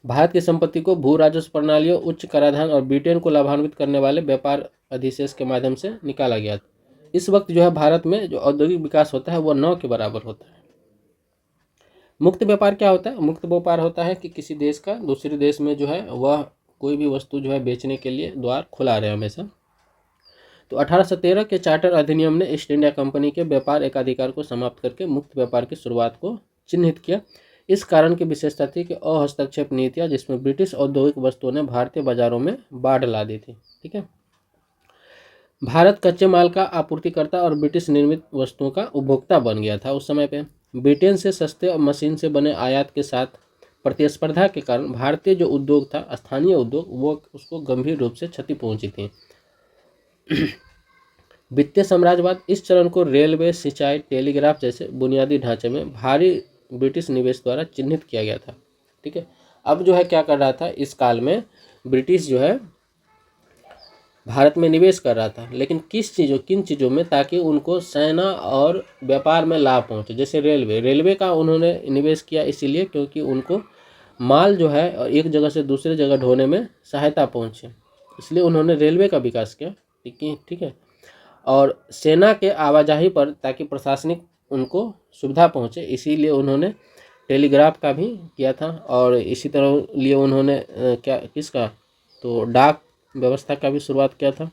Speaker 1: भारत की संपत्ति को भू राजस्व प्रणालियों, उच्च कराधान और ब्रिटेन को लाभान्वित करने वाले व्यापार अधिशेष के माध्यम से निकाला गया। इस वक्त जो है भारत में जो औद्योगिक विकास होता है वह 9 के बराबर होता है। मुक्त व्यापार क्या होता है? मुक्त व्यापार होता है कि किसी देश का दूसरे देश में जो है वह कोई भी वस्तु जो है बेचने के लिए द्वार खुला रहे हमेशा। तो 1813 के चार्टर अधिनियम ने ईस्ट इंडिया कंपनी के व्यापार एकाधिकार को समाप्त करके मुक्त व्यापार की शुरुआत को चिन्हित किया। इस कारण की विशेषता थी कि अहस्तक्षेप नीतियाँ जिसमें ब्रिटिश औद्योगिक वस्तुओं ने भारतीय बाजारों में बाढ़ ला दी थी, ठीक है। भारत कच्चे माल का आपूर्तिकर्ता और ब्रिटिश निर्मित वस्तुओं का उपभोक्ता बन गया था उस समय पे। ब्रिटेन से सस्ते और मशीन से बने आयात के साथ प्रतिस्पर्धा के कारण भारतीय जो उद्योग था, स्थानीय उद्योग, वो उसको गंभीर रूप से क्षति पहुंची थी। वित्तीय साम्राज्यवाद इस चरण को रेलवे, सिंचाई, टेलीग्राफ जैसे बुनियादी ढांचे में भारी ब्रिटिश निवेश द्वारा चिन्हित किया गया था। ठीक है, अब जो है क्या कर रहा था, इस काल में ब्रिटिश जो है भारत में निवेश कर रहा था, लेकिन किन चीज़ों में, ताकि उनको सेना और व्यापार में लाभ पहुंचे। जैसे रेलवे का उन्होंने निवेश किया इसीलिए क्योंकि उनको माल जो है एक जगह से दूसरे जगह ढोने में सहायता पहुंचे, इसलिए उन्होंने रेलवे का विकास किया। ठीक है, और सेना के आवाजाही पर, ताकि प्रशासनिक उनको सुविधा पहुंचे, इसीलिए उन्होंने टेलीग्राफ का भी किया था। और इसी तरह लिए उन्होंने किसका, तो डाक व्यवस्था का भी शुरुआत किया था।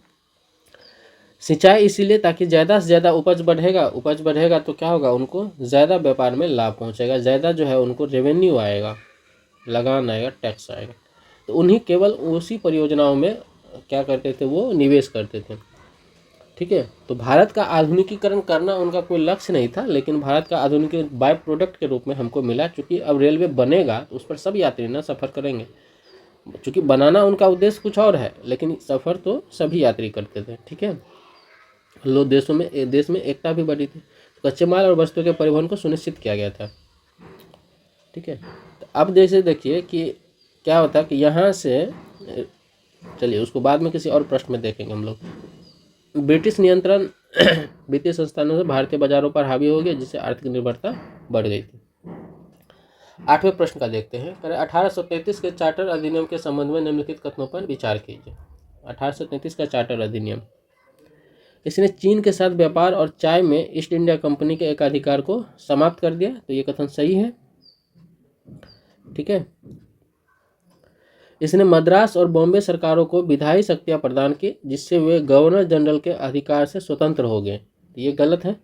Speaker 1: सिंचाई इसीलिए ताकि ज़्यादा से ज़्यादा उपज बढ़ेगा तो क्या होगा, उनको ज़्यादा व्यापार में लाभ पहुंचेगा, ज़्यादा जो है उनको रेवेन्यू आएगा, लगान आएगा, टैक्स आएगा। तो उन्हीं केवल उसी परियोजनाओं में क्या करते थे, वो निवेश करते थे। ठीक है, तो भारत का आधुनिकीकरण करना उनका कोई लक्ष्य नहीं था, लेकिन भारत का आधुनिकीकरण बाय प्रोडक्ट के रूप में हमको मिला। चूँकि अब रेलवे बनेगा तो उस पर सब यात्री ना सफ़र करेंगे, चूँकि बनाना उनका उद्देश्य कुछ और है, लेकिन सफ़र तो सभी यात्री करते थे। ठीक है, देश में एकता भी बढ़ी थी, कच्चे माल और वस्तुओं के परिवहन को सुनिश्चित किया गया था। ठीक है, तो अब जैसे देखिए कि क्या होता है कि यहाँ से, चलिए उसको बाद में किसी और प्रश्न में देखेंगे हम लोग। ब्रिटिश नियंत्रण वित्तीय संस्थानों से भारतीय बाजारों पर हावी हो गया, जिससे आर्थिक निर्भरता बढ़ गई थी। 8वें प्रश्न का देखते हैं। 1833 के चार्टर अधिनियम के संबंध में निम्नलिखित कथनों पर विचार कीजिए। 1833 का चार्टर अधिनियम, इसने चीन के साथ व्यापार और चाय में ईस्ट इंडिया कंपनी के एकाधिकार को समाप्त कर दिया, तो ये कथन सही है। ठीक है, इसने मद्रास और बॉम्बे सरकारों को विधायी शक्तियां प्रदान की, जिससे वे गवर्नर जनरल के अधिकार से स्वतंत्र हो गए, तो ये गलत है।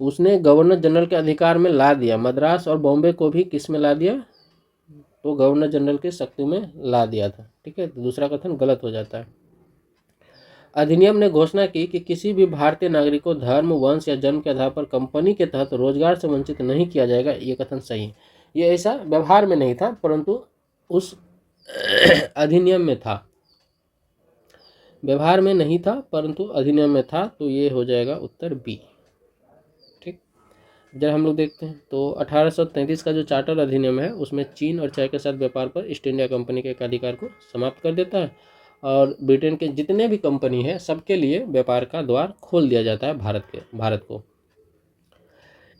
Speaker 1: उसने गवर्नर जनरल के अधिकार में ला दिया, मद्रास और बॉम्बे को भी किस में ला दिया, तो गवर्नर जनरल की शक्ति में ला दिया था। ठीक है, तो दूसरा कथन गलत हो जाता है। अधिनियम ने घोषणा की कि किसी भी भारतीय नागरिक को धर्म, वंश या जन्म के आधार पर कंपनी के तहत रोजगार से वंचित नहीं किया जाएगा, ये कथन सही है। ये ऐसा व्यवहार में नहीं था, परंतु उस अधिनियम में था, व्यवहार में नहीं था परंतु अधिनियम में था, तो ये हो जाएगा उत्तर बी। ठीक, जब हम लोग देखते हैं तो 1833 का जो चार्टर अधिनियम है, उसमें चीन और चाय के साथ व्यापार पर ईस्ट इंडिया कंपनी के अधिकार को समाप्त कर देता है, और ब्रिटेन के जितने भी कंपनी है सबके लिए व्यापार का द्वार खोल दिया जाता है भारत को।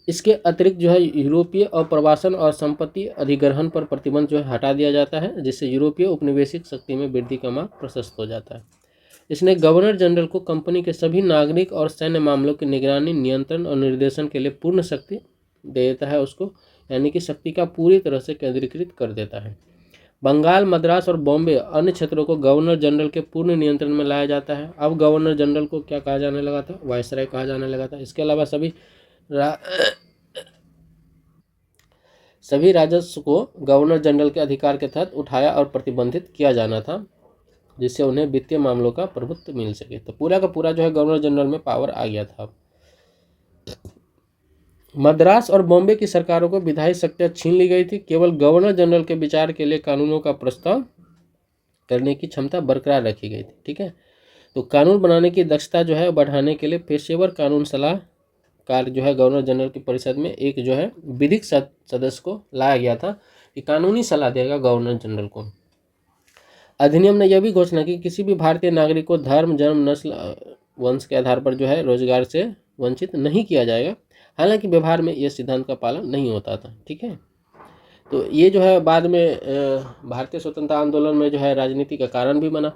Speaker 1: इसके अतिरिक्त जो है यूरोपीय अप्रवासन और संपत्ति अधिग्रहण पर प्रतिबंध जो है हटा दिया जाता है, जिससे यूरोपीय उपनिवेशिक शक्ति में वृद्धि का मार्ग प्रशस्त हो जाता है। इसने गवर्नर जनरल को कंपनी के सभी नागरिक और सैन्य मामलों की निगरानी, नियंत्रण और निर्देशन के लिए पूर्ण शक्ति दे देता है उसको, यानी कि शक्ति का पूरी तरह से केंद्रीकृत कर देता है। बंगाल, मद्रास और बॉम्बे अन्य क्षेत्रों को गवर्नर जनरल के पूर्ण नियंत्रण में लाया जाता है। अब गवर्नर जनरल को क्या कहा जाने लगा था, वायसराय कहा जाने लगा था। इसके अलावा सभी राजस्व को गवर्नर जनरल के अधिकार के तहत उठाया और प्रतिबंधित किया जाना था, जिससे उन्हें वित्तीय मामलों का प्रभुत्व मिल सके। तो पूरा का पूरा जो है गवर्नर जनरल में पावर आ गया था। मद्रास और बॉम्बे की सरकारों को विधायी शक्तियां छीन ली गई थी। केवल गवर्नर जनरल के विचार के लिए कानूनों का प्रस्ताव करने की क्षमता बरकरार रखी गई थी। ठीक है, तो कानून बनाने की दक्षता जो है बढ़ाने के लिए पेशेवर कानून सलाहकार जो है गवर्नर जनरल की परिषद में एक जो है विधिक सदस्य को लाया गया था कि कानूनी सलाह देगा गवर्नर जनरल को। अधिनियम ने यह भी घोषणा की किसी भी भारतीय नागरिक को धर्म, जन्म, नस्ल, वंश के आधार पर जो है रोजगार से वंचित नहीं किया जाएगा। हालांकि व्यवहार में यह सिद्धांत का पालन नहीं होता था। ठीक है, तो ये जो है बाद में भारतीय स्वतंत्रता आंदोलन में जो है राजनीति का कारण भी बना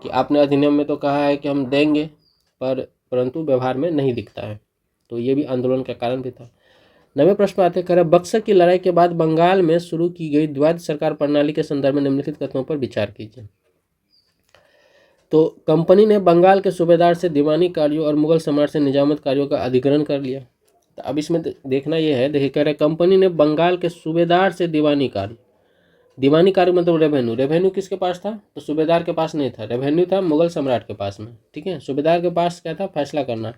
Speaker 1: कि आपने अधिनियम में तो कहा है कि हम देंगे, परंतु व्यवहार में नहीं दिखता है, तो ये भी आंदोलन का कारण भी था। 9वें प्रश्न आते हैं। बक्सर की लड़ाई के बाद बंगाल में शुरू की गई द्वैध सरकार प्रणाली के संदर्भ में निम्नलिखित कथनों पर विचार कीजिए। तो कंपनी ने बंगाल के सूबेदार से दीवानी कार्यों और मुगल सम्राट से निजामत कार्यों का अधिग्रहण कर लिया। तो अब इसमें देखना यह है, देखिए कह रहे कंपनी ने बंगाल के सूबेदार से दीवानी कार्य मतलब रेवेन्यू किसके पास था, तो सूबेदार के पास नहीं था, रेवेन्यू था मुगल सम्राट के पास में। ठीक है, सूबेदार के पास क्या था, फैसला करना।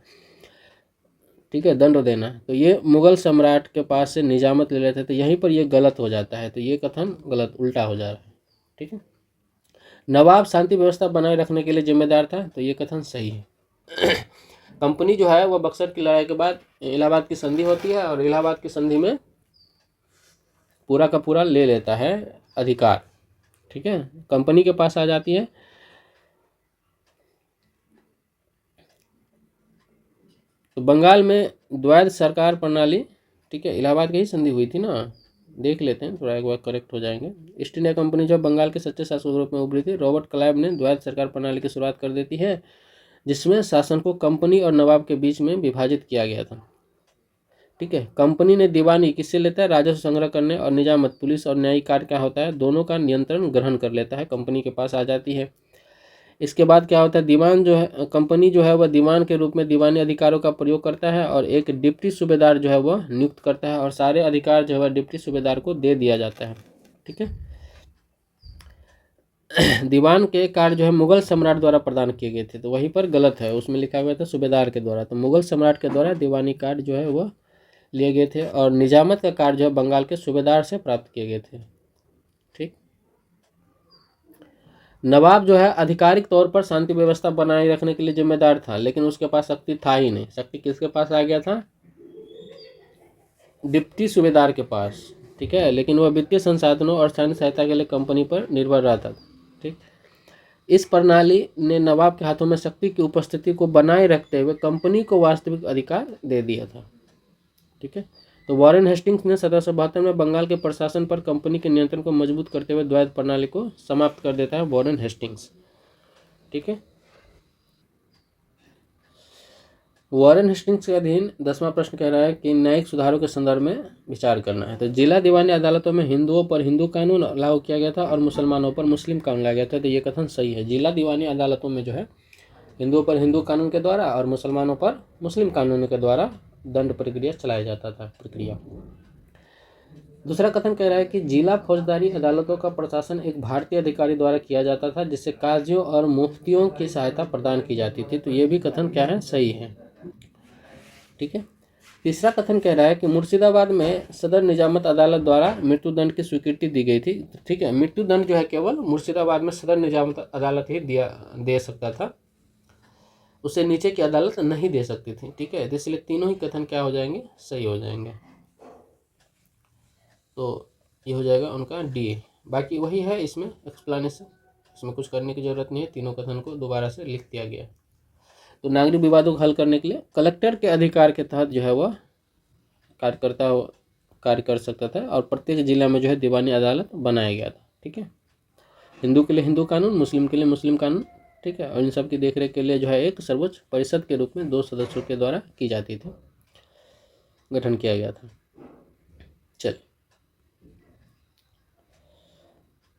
Speaker 1: ठीक है, दंड देना। तो ये मुगल सम्राट के पास से निजामत ले लेते थे, तो यहीं पर ये गलत हो जाता है, तो ये कथन गलत उल्टा हो जा रहा है। ठीक है, नवाब शांति व्यवस्था बनाए रखने के लिए जिम्मेदार था, तो ये कथन सही है। कंपनी जो है वो बक्सर की लड़ाई के बाद इलाहाबाद की संधि होती है, और इलाहाबाद की संधि में पूरा का पूरा ले लेता है अधिकार। ठीक है, कंपनी के पास आ जाती है। तो बंगाल में द्वैध सरकार प्रणाली, ठीक है, इलाहाबाद की ही संधि हुई थी ना, देख लेते हैं थोड़ा, एक बार करेक्ट हो जाएंगे। ईस्ट इंडिया कंपनी जब बंगाल के सच्चे शासक के रूप में उभरी थी, रॉबर्ट क्लाइव ने द्वैध सरकार प्रणाली की शुरुआत कर देती है, जिसमें शासन को कंपनी और नवाब के बीच में विभाजित किया गया था। ठीक है, कंपनी ने दीवानी किससे लेता है, राजस्व संग्रह करने, और निजामत पुलिस और न्यायिक कार्य क्या होता है, दोनों का नियंत्रण ग्रहण कर लेता है, कंपनी के पास आ जाती है। इसके बाद क्या होता है, दीवान जो है, कंपनी जो है वह दीवान के रूप में दीवानी अधिकारों का प्रयोग करता है, और एक डिप्टी सूबेदार जो है वह नियुक्त करता है, और सारे अधिकार जो है वह डिप्टी सूबेदार को दे दिया जाता है। ठीक है, दीवान के कार्य जो है मुगल सम्राट द्वारा प्रदान किए गए थे, तो वहीं पर गलत है, उसमें लिखा हुआ था सूबेदार के द्वारा, तो मुगल सम्राट के द्वारा दीवानी कार्य जो है वह लिए गए थे, और निजामत का कार्य जो है बंगाल के सूबेदार से प्राप्त किए गए थे। ठीक, नवाब जो है आधिकारिक तौर पर शांति व्यवस्था बनाए रखने के लिए जिम्मेदार था, लेकिन उसके पास शक्ति था ही नहीं। शक्ति किसके पास आ गया था, डिप्टी सूबेदार के पास। ठीक है, लेकिन वह वित्तीय संसाधनों और सैन्य सहायता के लिए कंपनी पर निर्भर रहता था। ठीक, इस प्रणाली ने नवाब के हाथों में शक्ति की उपस्थिति को बनाए रखते हुए कंपनी को वास्तविक अधिकार दे दिया था। ठीक है, तो वॉरेन हेस्टिंग्स ने 1772 में बंगाल के प्रशासन पर कंपनी के नियंत्रण को मजबूत करते हुए द्वैध प्रणाली को समाप्त कर देता है, वॉरेन हेस्टिंग्स। ठीक है, वॉरेन हेस्टिंग्स के अधीन 10वां प्रश्न कह रहा है कि न्यायिक सुधारों के संदर्भ में विचार करना है। तो जिला दीवानी अदालतों में हिंदुओं पर हिंदू कानून लागू किया गया था और मुसलमानों पर मुस्लिम कानून लाया गया था, तो ये कथन सही है। जिला दीवानी अदालतों में जो है हिंदुओं पर हिंदू कानून के द्वारा और मुसलमानों पर मुस्लिम कानून के द्वारा दंड प्रक्रिया चलाया जाता था। दूसरा कथन कह रहा है कि जिला फौजदारी अदालतों का प्रशासन एक भारतीय अधिकारी द्वारा किया जाता था, जिससे काजियों और मुफ्तियों की सहायता प्रदान की जाती थी, तो ये भी कथन क्या है, सही है। ठीक है, तीसरा कथन कह रहा है कि मुर्शिदाबाद में सदर निजामत अदालत द्वारा मृत्युदंड की स्वीकृति दी गई थी। ठीक है, मृत्युदंड जो है केवल मुर्शिदाबाद में सदर निजामत अदालत ही दे सकता था, उससे नीचे की अदालत नहीं दे सकती थी। ठीक है, इसलिए तीनों ही कथन क्या हो जाएंगे, सही हो जाएंगे। तो ये हो जाएगा उनका डी। बाकी वही है इसमें एक्सप्लेनेशन, इसमें कुछ करने की जरूरत नहीं है, तीनों कथन को दोबारा से लिख दिया गया। तो नागरिक विवादों को हल करने के लिए कलेक्टर के अधिकार के तहत जो है वह कार्य कर सकता था, और प्रत्येक जिला में जो है दीवानी अदालत बनाया गया था। ठीक है, हिंदू के लिए हिंदू कानून, मुस्लिम के लिए मुस्लिम कानून। ठीक है, और इन सब की देखरेख के लिए जो है एक सर्वोच्च परिषद के रूप में 2 सदस्यों के द्वारा की जाती थी, गठन किया गया था। चलिए,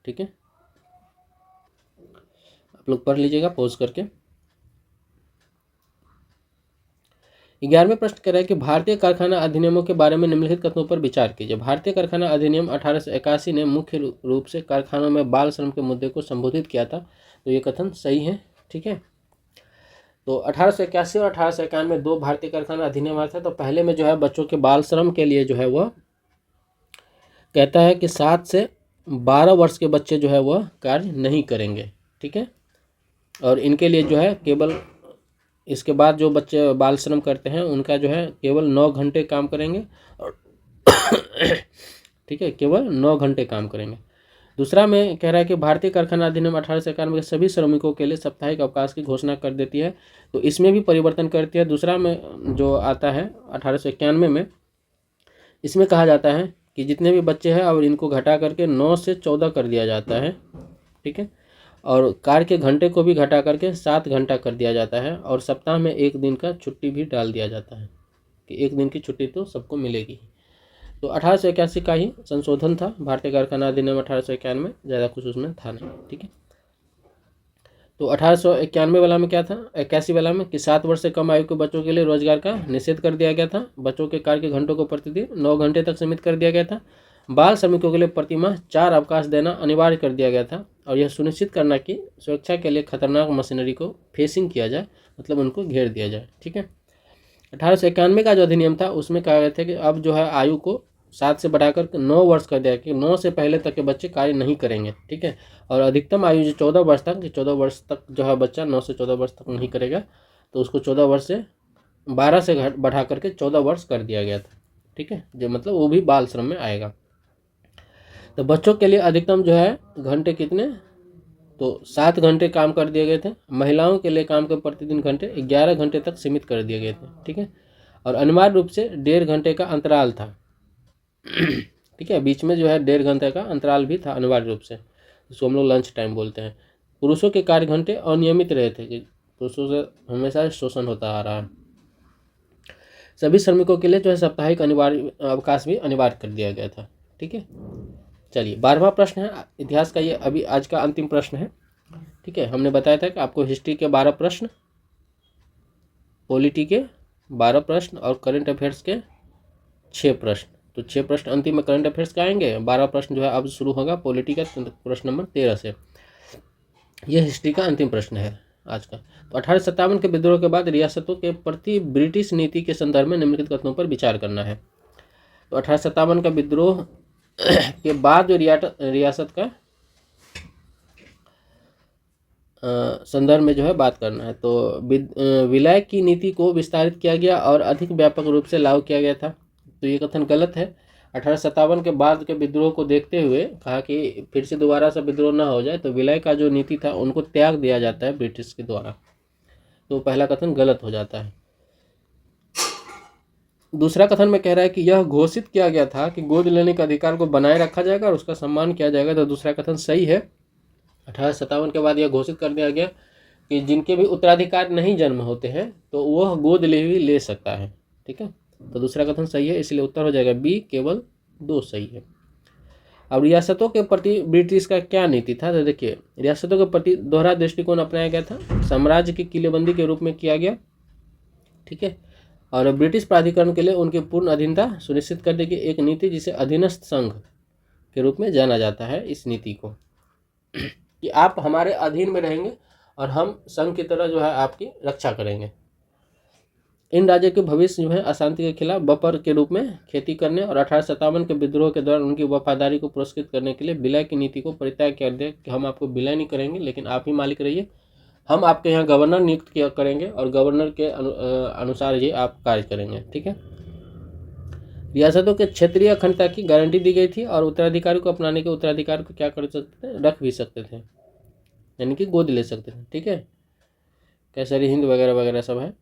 Speaker 1: ठीक है, आप लोग पढ़ लीजिएगा पॉज करके। 11वें प्रश्न कह रहा है कि भारतीय कारखाना अधिनियमों के बारे में निम्नलिखित कथनों पर विचार कीजिए। भारतीय कारखाना अधिनियम 1881 ने मुख्य रूप से कारखानों में बाल श्रम के मुद्दे को संबोधित किया था, तो ये कथन सही है। ठीक है, तो 1881 और 1891 में 2 भारतीय कारखाना अधिनियम आया था। तो पहले में जो है बच्चों के बाल श्रम के लिए जो है वह कहता है कि 7 से 12 वर्ष के बच्चे जो है वह कार्य नहीं करेंगे। ठीक है, और इनके लिए जो है केवल, इसके बाद जो बच्चे बाल श्रम करते हैं उनका जो है केवल 9 घंटे काम करेंगे, और ठीक है, केवल 9 घंटे काम करेंगे। दूसरा में कह रहा है कि भारतीय कारखाना अधिनियम 1891 के सभी श्रमिकों के लिए साप्ताहिक अवकाश की घोषणा कर देती है, तो इसमें भी परिवर्तन करती है। दूसरा में जो आता है 1891 में, इसमें कहा जाता है कि जितने भी बच्चे हैं और इनको घटा करके 9 से 14 कर दिया जाता है। ठीक है, और कार्य के घंटे को भी घटा करके 7 घंटा कर दिया जाता है, और सप्ताह में 1 दिन का छुट्टी भी डाल दिया जाता है कि 1 दिन की छुट्टी तो सबको मिलेगी। तो 1881 का ही संशोधन था भारतीय कारखाना अधिनियम 1891 में, ज़्यादा कुछ उसमें था नहीं। ठीक है, तो 1891 वाला में क्या था, 81 वाला में कि 7 वर्ष से कम आयु के बच्चों के लिए रोजगार का निषेध कर दिया गया था। बच्चों के कार्य के घंटों को प्रतिदिन 9 घंटे तक सीमित कर दिया गया था। बाल श्रमिकों के लिए प्रतिमाह 4 अवकाश देना अनिवार्य कर दिया गया था, और यह सुनिश्चित करना कि सुरक्षा के लिए खतरनाक मशीनरी को फेसिंग किया जाए, मतलब उनको घेर दिया जाए। ठीक है, 1891 का जो अधिनियम था उसमें कहा गया था कि अब जो है आयु को 7 से बढ़ाकर 9 वर्ष कर दिया कि 9 से पहले तक के बच्चे कार्य नहीं करेंगे, ठीक है। और अधिकतम आयु जो 14 वर्ष तक, कि 14 वर्ष तक जो है बच्चा 9 से 14 वर्ष तक नहीं करेगा, तो उसको 14 वर्ष से 12 से बढ़ा करके 14 वर्ष कर दिया गया था, ठीक है। जो मतलब वो भी बाल श्रम में आएगा। तो बच्चों के लिए अधिकतम जो है घंटे कितने, तो 7 घंटे काम कर दिए गए थे। महिलाओं के लिए काम के प्रतिदिन घंटे 11 घंटे तक सीमित कर दिए गए थे, ठीक है। और अनिवार्य रूप से 1.5 घंटे का अंतराल था, ठीक है। बीच में जो है 1.5 घंटे का अंतराल भी था अनिवार्य रूप से, जिसको हम लोग लंच टाइम बोलते हैं। पुरुषों के कार्य घंटे अनियमित रहे थे, कि पुरुषों से हमेशा शोषण होता आ रहा है। सभी श्रमिकों के लिए जो है साप्ताहिक अनिवार्य अवकाश भी अनिवार्य कर दिया गया था, ठीक है। चलिए 12वां प्रश्न है इतिहास का, ये अभी आज का अंतिम प्रश्न है, ठीक है। हमने बताया था कि आपको हिस्ट्री के 12 प्रश्न, पॉलिटी के 12 प्रश्न और करंट अफेयर्स के 6 प्रश्न। तो 6 प्रश्न अंतिम में करंट अफेयर्स का आएंगे, 12 प्रश्न जो है अब शुरू होगा पॉलिटी का प्रश्न नंबर 13 से। यह हिस्ट्री का अंतिम प्रश्न है आज का। तो 1857 के विद्रोह के बाद रियासतों के प्रति ब्रिटिश नीति के संदर्भ में निम्नलिखित कथनों पर विचार करना है। तो 1857 का विद्रोह के बाद जो रियासत का संदर्भ में जो है बात करना है। तो विलय की नीति को विस्तारित किया गया और अधिक व्यापक रूप से लागू किया गया था। तो ये कथन गलत है। 1857 के बाद के विद्रोह को देखते हुए कहा कि फिर से दोबारा से विद्रोह ना हो जाए, तो विलय का जो नीति था उनको त्याग दिया जाता है ब्रिटिश के द्वारा। तो पहला कथन गलत हो जाता है। दूसरा कथन में कह रहा है कि यह घोषित किया गया था कि गोद लेने के अधिकार को बनाए रखा जाएगा और उसका सम्मान किया जाएगा। तो दूसरा कथन सही है। 1857 के बाद यह घोषित कर दिया गया कि जिनके भी उत्तराधिकार नहीं जन्म होते हैं तो वह गोद ले सकता है, ठीक है। तो दूसरा कथन सही है, इसलिए उत्तर हो जाएगा बी, केवल 2 सही है। अब रियासतों के प्रति ब्रिटिश का क्या नीति था, तो देखिए रियासतों के प्रति दोहरा दृष्टिकोण अपनाया गया था। साम्राज्य की किलेबंदी के रूप में किया गया, ठीक है। और ब्रिटिश प्राधिकरण के लिए उनकी पूर्ण अधीनता सुनिश्चित करने की एक नीति, जिसे अधीनस्थ संघ के रूप में जाना जाता है। इस नीति को कि आप हमारे अधीन में रहेंगे और हम संघ की तरह जो है आपकी रक्षा करेंगे। इन राज्यों के भविष्य जो है अशांति के खिलाफ बफर के रूप में खेती करने और 1857 के विद्रोह के दौरान उनकी वफादारी को पुरस्कृत करने के लिए विलय की नीति को परित्याग कर दिया कि हम आपको विलय नहीं करेंगे, लेकिन आप ही मालिक रहिए, हम आपके यहाँ गवर्नर नियुक्त किया करेंगे और गवर्नर के अनुसार ये आप कार्य करेंगे, ठीक है। रियासतों के क्षेत्रीय अखंडता की गारंटी दी गई थी और उत्तराधिकारी को अपनाने के उत्तराधिकार को क्या कर सकते थे, रख भी सकते थे, यानी कि गोद ले सकते थे, ठीक है। कैसरी हिंद वगैरह वगैरह सब है,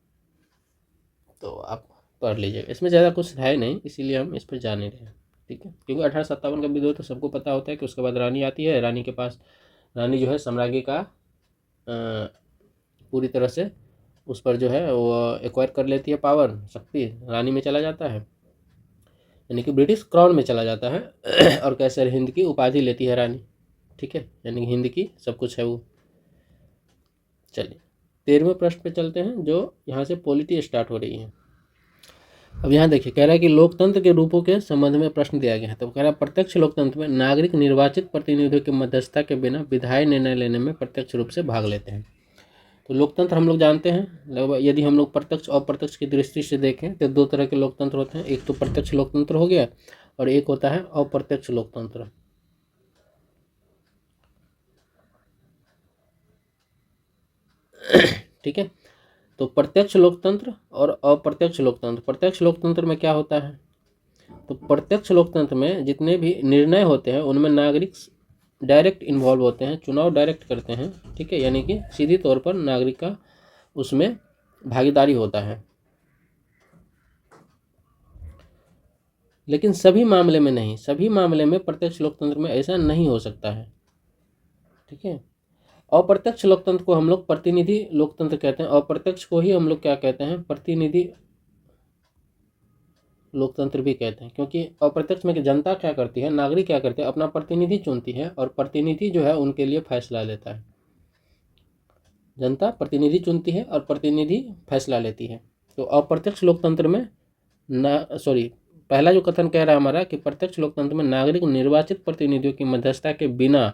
Speaker 1: तो आप पढ़ लीजिएगा। इसमें ज़्यादा कुछ है नहीं, इसीलिए हम इस पर जा नहीं रहे हैं, ठीक है। क्योंकि 1857 का विद्रोह तो सबको पता होता है कि उसके बाद रानी आती है। रानी के पास, रानी जो है साम्राज्य का पूरी तरह से उस पर जो है वो एक्वायर कर लेती है, पावर, शक्ति रानी में चला जाता है, यानी कि ब्रिटिश क्राउन में चला जाता है और कैसर हिंद की उपाधि लेती है रानी, ठीक है, यानी कि हिंद की सब कुछ है वो। चलिए 13वें प्रश्न पे चलते हैं, जो यहाँ से पॉलिटी स्टार्ट हो रही है। अब यहाँ देखिए कह रहा है कि लोकतंत्र के रूपों के संबंध में प्रश्न दिया गया है। तो कह रहा है प्रत्यक्ष लोकतंत्र में नागरिक निर्वाचित प्रतिनिधियों की मध्यस्थता के बिना विधायी निर्णय लेने में प्रत्यक्ष रूप से भाग लेते हैं। तो लोकतंत्र हम लोग जानते हैं, लगभग यदि हम लोग प्रत्यक्ष और अप्रत्यक्ष की दृष्टि से देखें तो 2 तरह के लोकतंत्र होते हैं। एक तो प्रत्यक्ष लोकतंत्र हो गया और एक होता है अप्रत्यक्ष लोकतंत्र, ठीक है। तो प्रत्यक्ष लोकतंत्र और अप्रत्यक्ष लोकतंत्र। प्रत्यक्ष लोकतंत्र में क्या होता है, तो प्रत्यक्ष लोकतंत्र में जितने भी निर्णय होते हैं उनमें नागरिक डायरेक्ट इन्वॉल्व होते हैं, चुनाव डायरेक्ट करते हैं, ठीक है, यानी कि सीधी तौर पर नागरिक का उसमें भागीदारी होता है। लेकिन सभी मामले में नहीं, सभी मामले में प्रत्यक्ष लोकतंत्र में ऐसा नहीं हो सकता है, ठीक है। अप्रत्यक्ष लोकतंत्र को हम लोग प्रतिनिधि लोकतंत्र कहते हैं, अप्रत्यक्ष को ही हम लोग क्या कहते हैं, प्रतिनिधि लोकतंत्र भी कहते हैं। क्योंकि अप्रत्यक्ष में जनता क्या करती है, नागरिक क्या करते हैं, अपना प्रतिनिधि चुनती है और प्रतिनिधि जो है उनके लिए फैसला लेता है। जनता प्रतिनिधि चुनती है और प्रतिनिधि फैसला लेती है। तो अप्रत्यक्ष लोकतंत्र में पहला जो कथन कह रहा है हमारा कि प्रत्यक्ष लोकतंत्र में नागरिक निर्वाचित प्रतिनिधियों की मध्यस्थता के बिना,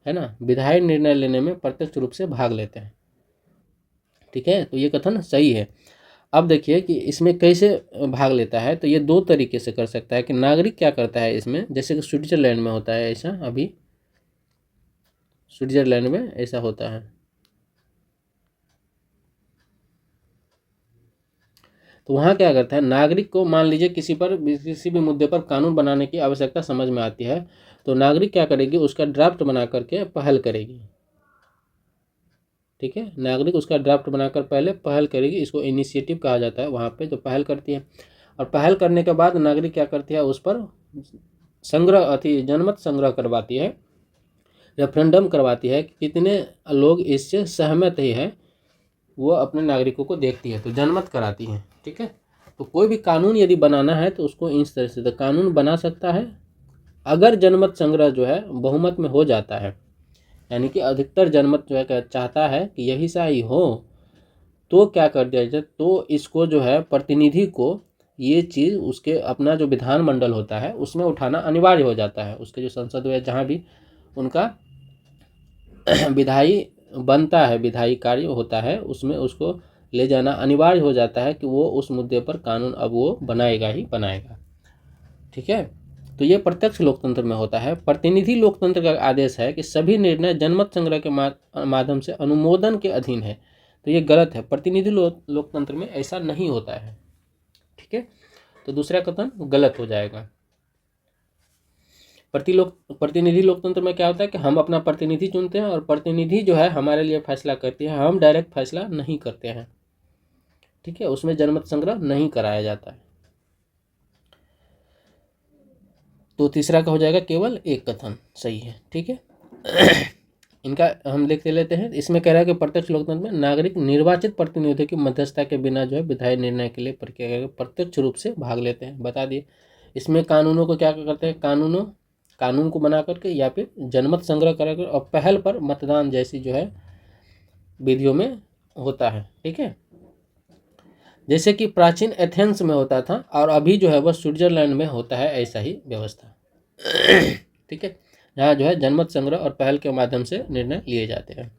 Speaker 1: है ना, विधायी निर्णय लेने में प्रत्यक्ष रूप से भाग लेते हैं, ठीक है। तो ये कथन सही है। अब देखिए कि इसमें कैसे भाग लेता है। तो ये दो तरीके से कर सकता है कि नागरिक क्या करता है इसमें, जैसे कि स्विट्जरलैंड में होता है ऐसा, अभी स्विट्जरलैंड में ऐसा होता है। तो वहाँ क्या करता है, नागरिक को मान लीजिए किसी भी मुद्दे पर कानून बनाने की आवश्यकता समझ में आती है, तो नागरिक क्या करेगी, उसका ड्राफ्ट बना करके पहल करेगी। ठीक है, नागरिक उसका ड्राफ्ट बनाकर पहले पहल करेगी, इसको इनिशिएटिव कहा जाता है वहाँ पे, तो पहल करती है। और पहल करने के बाद नागरिक क्या करती है, उस पर जनमत संग्रह करवाती है, रेफरेंडम करवाती है कि कितने लोग इससे सहमत ही है, वो अपने नागरिकों को देखती है, तो जनमत कराती है। ठीक है, तो कोई भी कानून यदि बनाना है तो उसको इस तरह से तो कानून बना सकता है अगर जनमत संग्रह जो है बहुमत में हो जाता है, यानी कि अधिकतर जनमत जो है चाहता है कि यही सा ही हो, तो क्या कर दिया जाए, तो इसको जो है प्रतिनिधि को ये चीज़ उसके अपना जो विधानमंडल होता है उसमें उठाना अनिवार्य हो जाता है। उसके जो संसद या जहाँ भी उनका विधायी बनता है, विधायी कार्य होता है, उसमें उसको ले जाना अनिवार्य हो जाता है कि वो उस मुद्दे पर कानून अब वो बनाएगा ही बनाएगा। ठीक है, तो ये प्रत्यक्ष लोकतंत्र में होता है। प्रतिनिधि लोकतंत्र का आदेश है कि सभी निर्णय जनमत संग्रह के माध्यम से अनुमोदन के अधीन है, तो ये गलत है। प्रतिनिधि लोकतंत्र में ऐसा नहीं होता है। ठीक है, तो दूसरा कथन गलत हो जाएगा। प्रतिनिधि लोकतंत्र में क्या होता है कि हम अपना प्रतिनिधि चुनते हैं और प्रतिनिधि जो है हमारे लिए फैसला करती है, हम डायरेक्ट फैसला नहीं करते हैं। ठीक है, उसमें जनमत संग्रह नहीं कराया जाता है। तो तीसरा का हो जाएगा केवल एक कथन सही है। ठीक है, इनका हम लिख लेते हैं। इसमें कह रहा है कि प्रत्यक्ष लोकतंत्र में नागरिक निर्वाचित प्रतिनिधियों की मध्यस्थता के बिना जो है विधायी निर्णय के लिए प्रक्रिया प्रत्यक्ष रूप से भाग लेते हैं। बता दिए। इसमें कानूनों को क्या करते हैं, कानून को बना करके या फिर जनमत संग्रह कर और पहल पर मतदान जैसी जो है विधियों में होता है। ठीक है, जैसे कि प्राचीन एथेंस में होता था और अभी जो है वह स्विट्जरलैंड में होता है, ऐसा ही व्यवस्था। ठीक है, जहाँ जो है जनमत संग्रह और पहल के माध्यम से निर्णय लिए जाते हैं।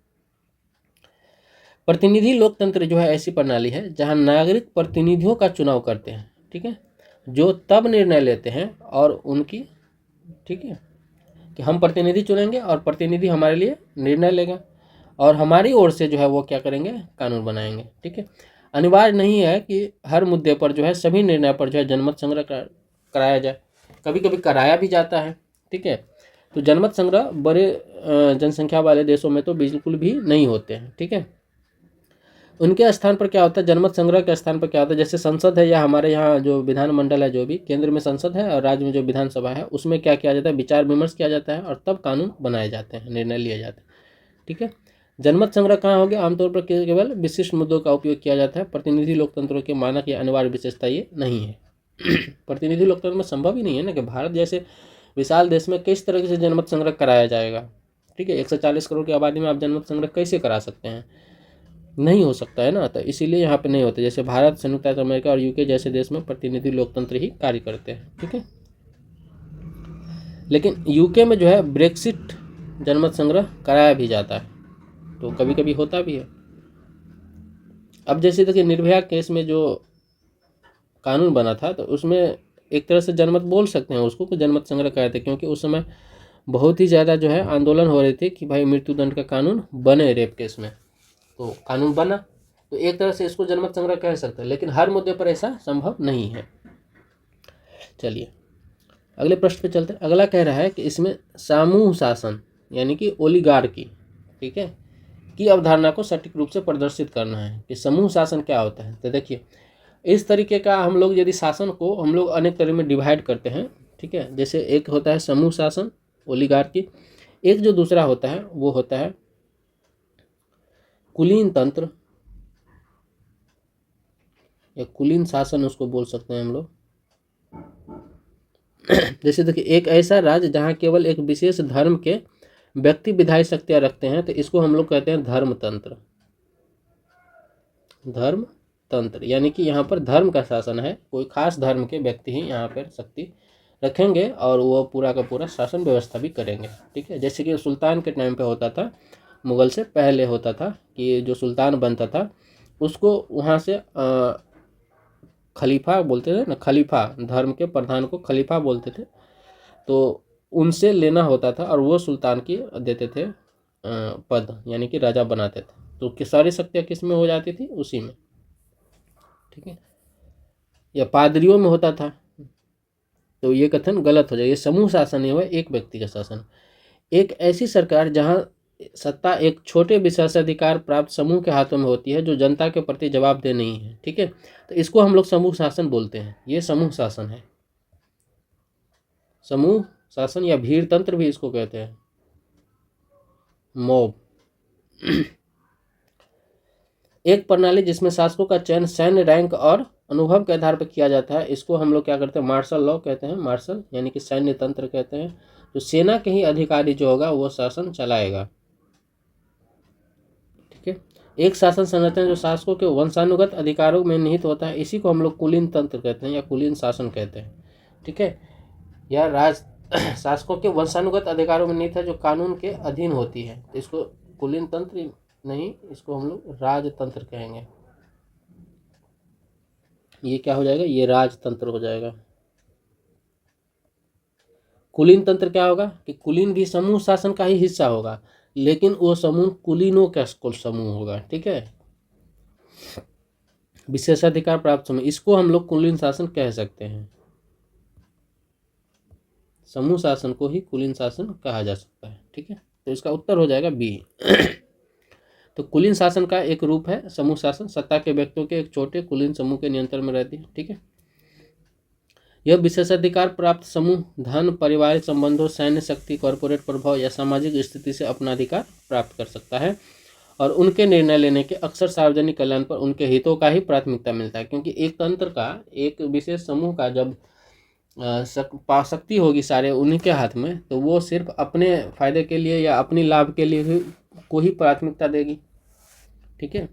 Speaker 1: प्रतिनिधि लोकतंत्र जो है ऐसी प्रणाली है जहाँ नागरिक प्रतिनिधियों का चुनाव करते हैं। ठीक है, जो तब निर्णय लेते हैं और उनकी, ठीक है, कि हम प्रतिनिधि चुनेंगे और प्रतिनिधि हमारे लिए निर्णय लेगा और हमारी ओर से जो है वो क्या करेंगे, कानून बनाएंगे। ठीक है, अनिवार्य नहीं है कि हर मुद्दे पर जो है सभी निर्णय पर जो है जनमत संग्रह कराया जाए, कभी कभी कराया भी जाता है। ठीक है, तो जनमत संग्रह बड़े जनसंख्या वाले देशों में तो बिल्कुल भी नहीं होते हैं। ठीक है, उनके स्थान पर क्या होता है, जनमत संग्रह के स्थान पर क्या होता है, जैसे संसद है या हमारे यहाँ जो विधानमंडल है, जो भी केंद्र में संसद है और राज्य में जो विधानसभा है, उसमें क्या किया जाता है, विचार विमर्श किया जाता है और तब कानून बनाए जाते हैं, निर्णय लिए जाते हैं। ठीक है, जनमत संग्रह कहाँ हो गया, आमतौर पर केवल विशिष्ट मुद्दों का उपयोग किया जाता है। प्रतिनिधि लोकतंत्रों के मानक या अनिवार्य विशेषता ये नहीं है। प्रतिनिधि लोकतंत्र में संभव ही नहीं है ना कि भारत जैसे विशाल देश में किस तरह से जनमत संग्रह कराया जाएगा। ठीक है, 140 करोड़ की आबादी में आप जनमत संग्रह कैसे करा सकते हैं, नहीं हो सकता है ना। तो इसीलिए यहाँ पे नहीं होते। जैसे भारत, संयुक्त राज्य अमेरिका और यूके जैसे देश में प्रतिनिधि लोकतंत्र ही कार्य करते हैं। ठीक है, लेकिन यूके में जो है ब्रेक्सिट जनमत संग्रह कराया भी जाता है, तो कभी कभी होता भी है। अब जैसे देखिए निर्भया केस में जो कानून बना था, तो उसमें एक तरह से जनमत बोल सकते हैं उसको कि जनमत संग्रह कराए थे, क्योंकि उस समय बहुत ही ज़्यादा जो है आंदोलन हो रहे थे कि भाई मृत्युदंड का कानून बने रेप केस में, तो कानून बना, तो एक तरह से इसको जनमत संग्रह कह सकते हैं, लेकिन हर मुद्दे पर ऐसा संभव नहीं है। चलिए अगले प्रश्न पे चलते हैं। अगला कह रहा है कि इसमें समूह शासन यानी कि ओलिगार्की, ठीक है, की अवधारणा को सटीक रूप से प्रदर्शित करना है कि समूह शासन क्या होता है। तो देखिए इस तरीके का हम लोग यदि शासन को हम लोग अनेक तरह में डिवाइड करते हैं। ठीक है, जैसे एक होता है समूह शासन ओलिगार्की, एक जो दूसरा होता है वो होता है कुलीन तंत्र या कुलीन शासन उसको बोल सकते हैं हम लोग। जैसे देखिए एक ऐसा राज्य जहाँ केवल एक विशेष धर्म के व्यक्ति विधायी शक्तियाँ रखते हैं, तो इसको हम लोग कहते हैं धर्मतंत्र। धर्मतंत्र यानी कि यहाँ पर धर्म का शासन है, कोई खास धर्म के व्यक्ति ही यहाँ पर शक्ति रखेंगे और वो पूरा का पूरा शासन व्यवस्था भी करेंगे। ठीक है, जैसे कि सुल्तान के टाइम पे होता था, मुगल से पहले होता था कि जो सुल्तान बनता था उसको वहाँ से खलीफा बोलते थे ना, खलीफा, धर्म के प्रधान को खलीफा बोलते थे, तो उनसे लेना होता था और वो सुल्तान की देते थे पद, यानी कि राजा बनाते थे। तो सारी शक्तियाँ किस में हो जाती थी? उसी में, ठीक है। या पादरियों में होता था, तो ये कथन गलत हो जाए। ये समूह शासन नहीं हुआ, एक व्यक्ति का शासन। एक ऐसी सरकार जहां सत्ता एक छोटे विशेषाधिकार प्राप्त समूह के हाथों में होती है जो जनता के प्रति जवाबदेह नहीं है, ठीक है, तो इसको हम लोग समूह शासन बोलते हैं। ये समूह शासन है, समूह शासन, या भीड़ तंत्र भी इसको कहते हैं, मॉब। एक प्रणाली जिसमें शासकों का चयन सैन्य रैंक और अनुभव के आधार पर किया जाता है, इसको हम लोग क्या करते हैं? मार्शल लॉ कहते हैं, मार्शल यानी कि सैन्य तंत्र कहते हैं। तो सेना के ही अधिकारी जो होगा वो शासन चलाएगा, ठीक है। एक शासन संरचना जो शासकों के वंशानुगत अधिकारों में निहित होता है, इसी को हम लोग कुलीन तंत्र कहते हैं या कुलीन शासन कहते हैं, ठीक है। या राज शासकों के वंशानुगत अधिकारों में निहित है जो कानून के अधीन होती है, तो इसको कुलीन तंत्र नहीं, इसको हम लोग राजतंत्र कहेंगे। ये क्या हो जाएगा? ये राजतंत्र हो जाएगा। कुलीन तंत्र क्या होगा कि कुलीन भी समूह शासन का ही हिस्सा होगा, लेकिन वो समूह कुलीनों का समूह होगा, ठीक है। विशेषाधिकार प्राप्त समूह, इसको हम लोग कुलीन शासन कह सकते हैं। समूह शासन को ही कुलीन शासन कहा जा सकता है, ठीक है। तो इसका उत्तर हो जाएगा बी। तो कुलीन शासन का एक रूप है समूह शासन, सत्ता के व्यक्तियों के एक छोटे कुलीन समूह के नियंत्रण में रहती है, ठीक है। यह विशेषाधिकार प्राप्त समूह धन, पारिवारिक संबंधों, सैन्य शक्ति, कॉरपोरेट प्रभाव या सामाजिक स्थिति से अपना अधिकार प्राप्त कर सकता है, और उनके निर्णय लेने के अक्सर सार्वजनिक कल्याण पर उनके हितों का ही प्राथमिकता मिलता है। क्योंकि एक तंत्र का, एक विशेष समूह का जब शक्ति होगी सारे उन्हीं के हाथ में, तो वो सिर्फ अपने फायदे के लिए या अपनी लाभ के लिए ही को ही प्राथमिकता देगी, ठीक है।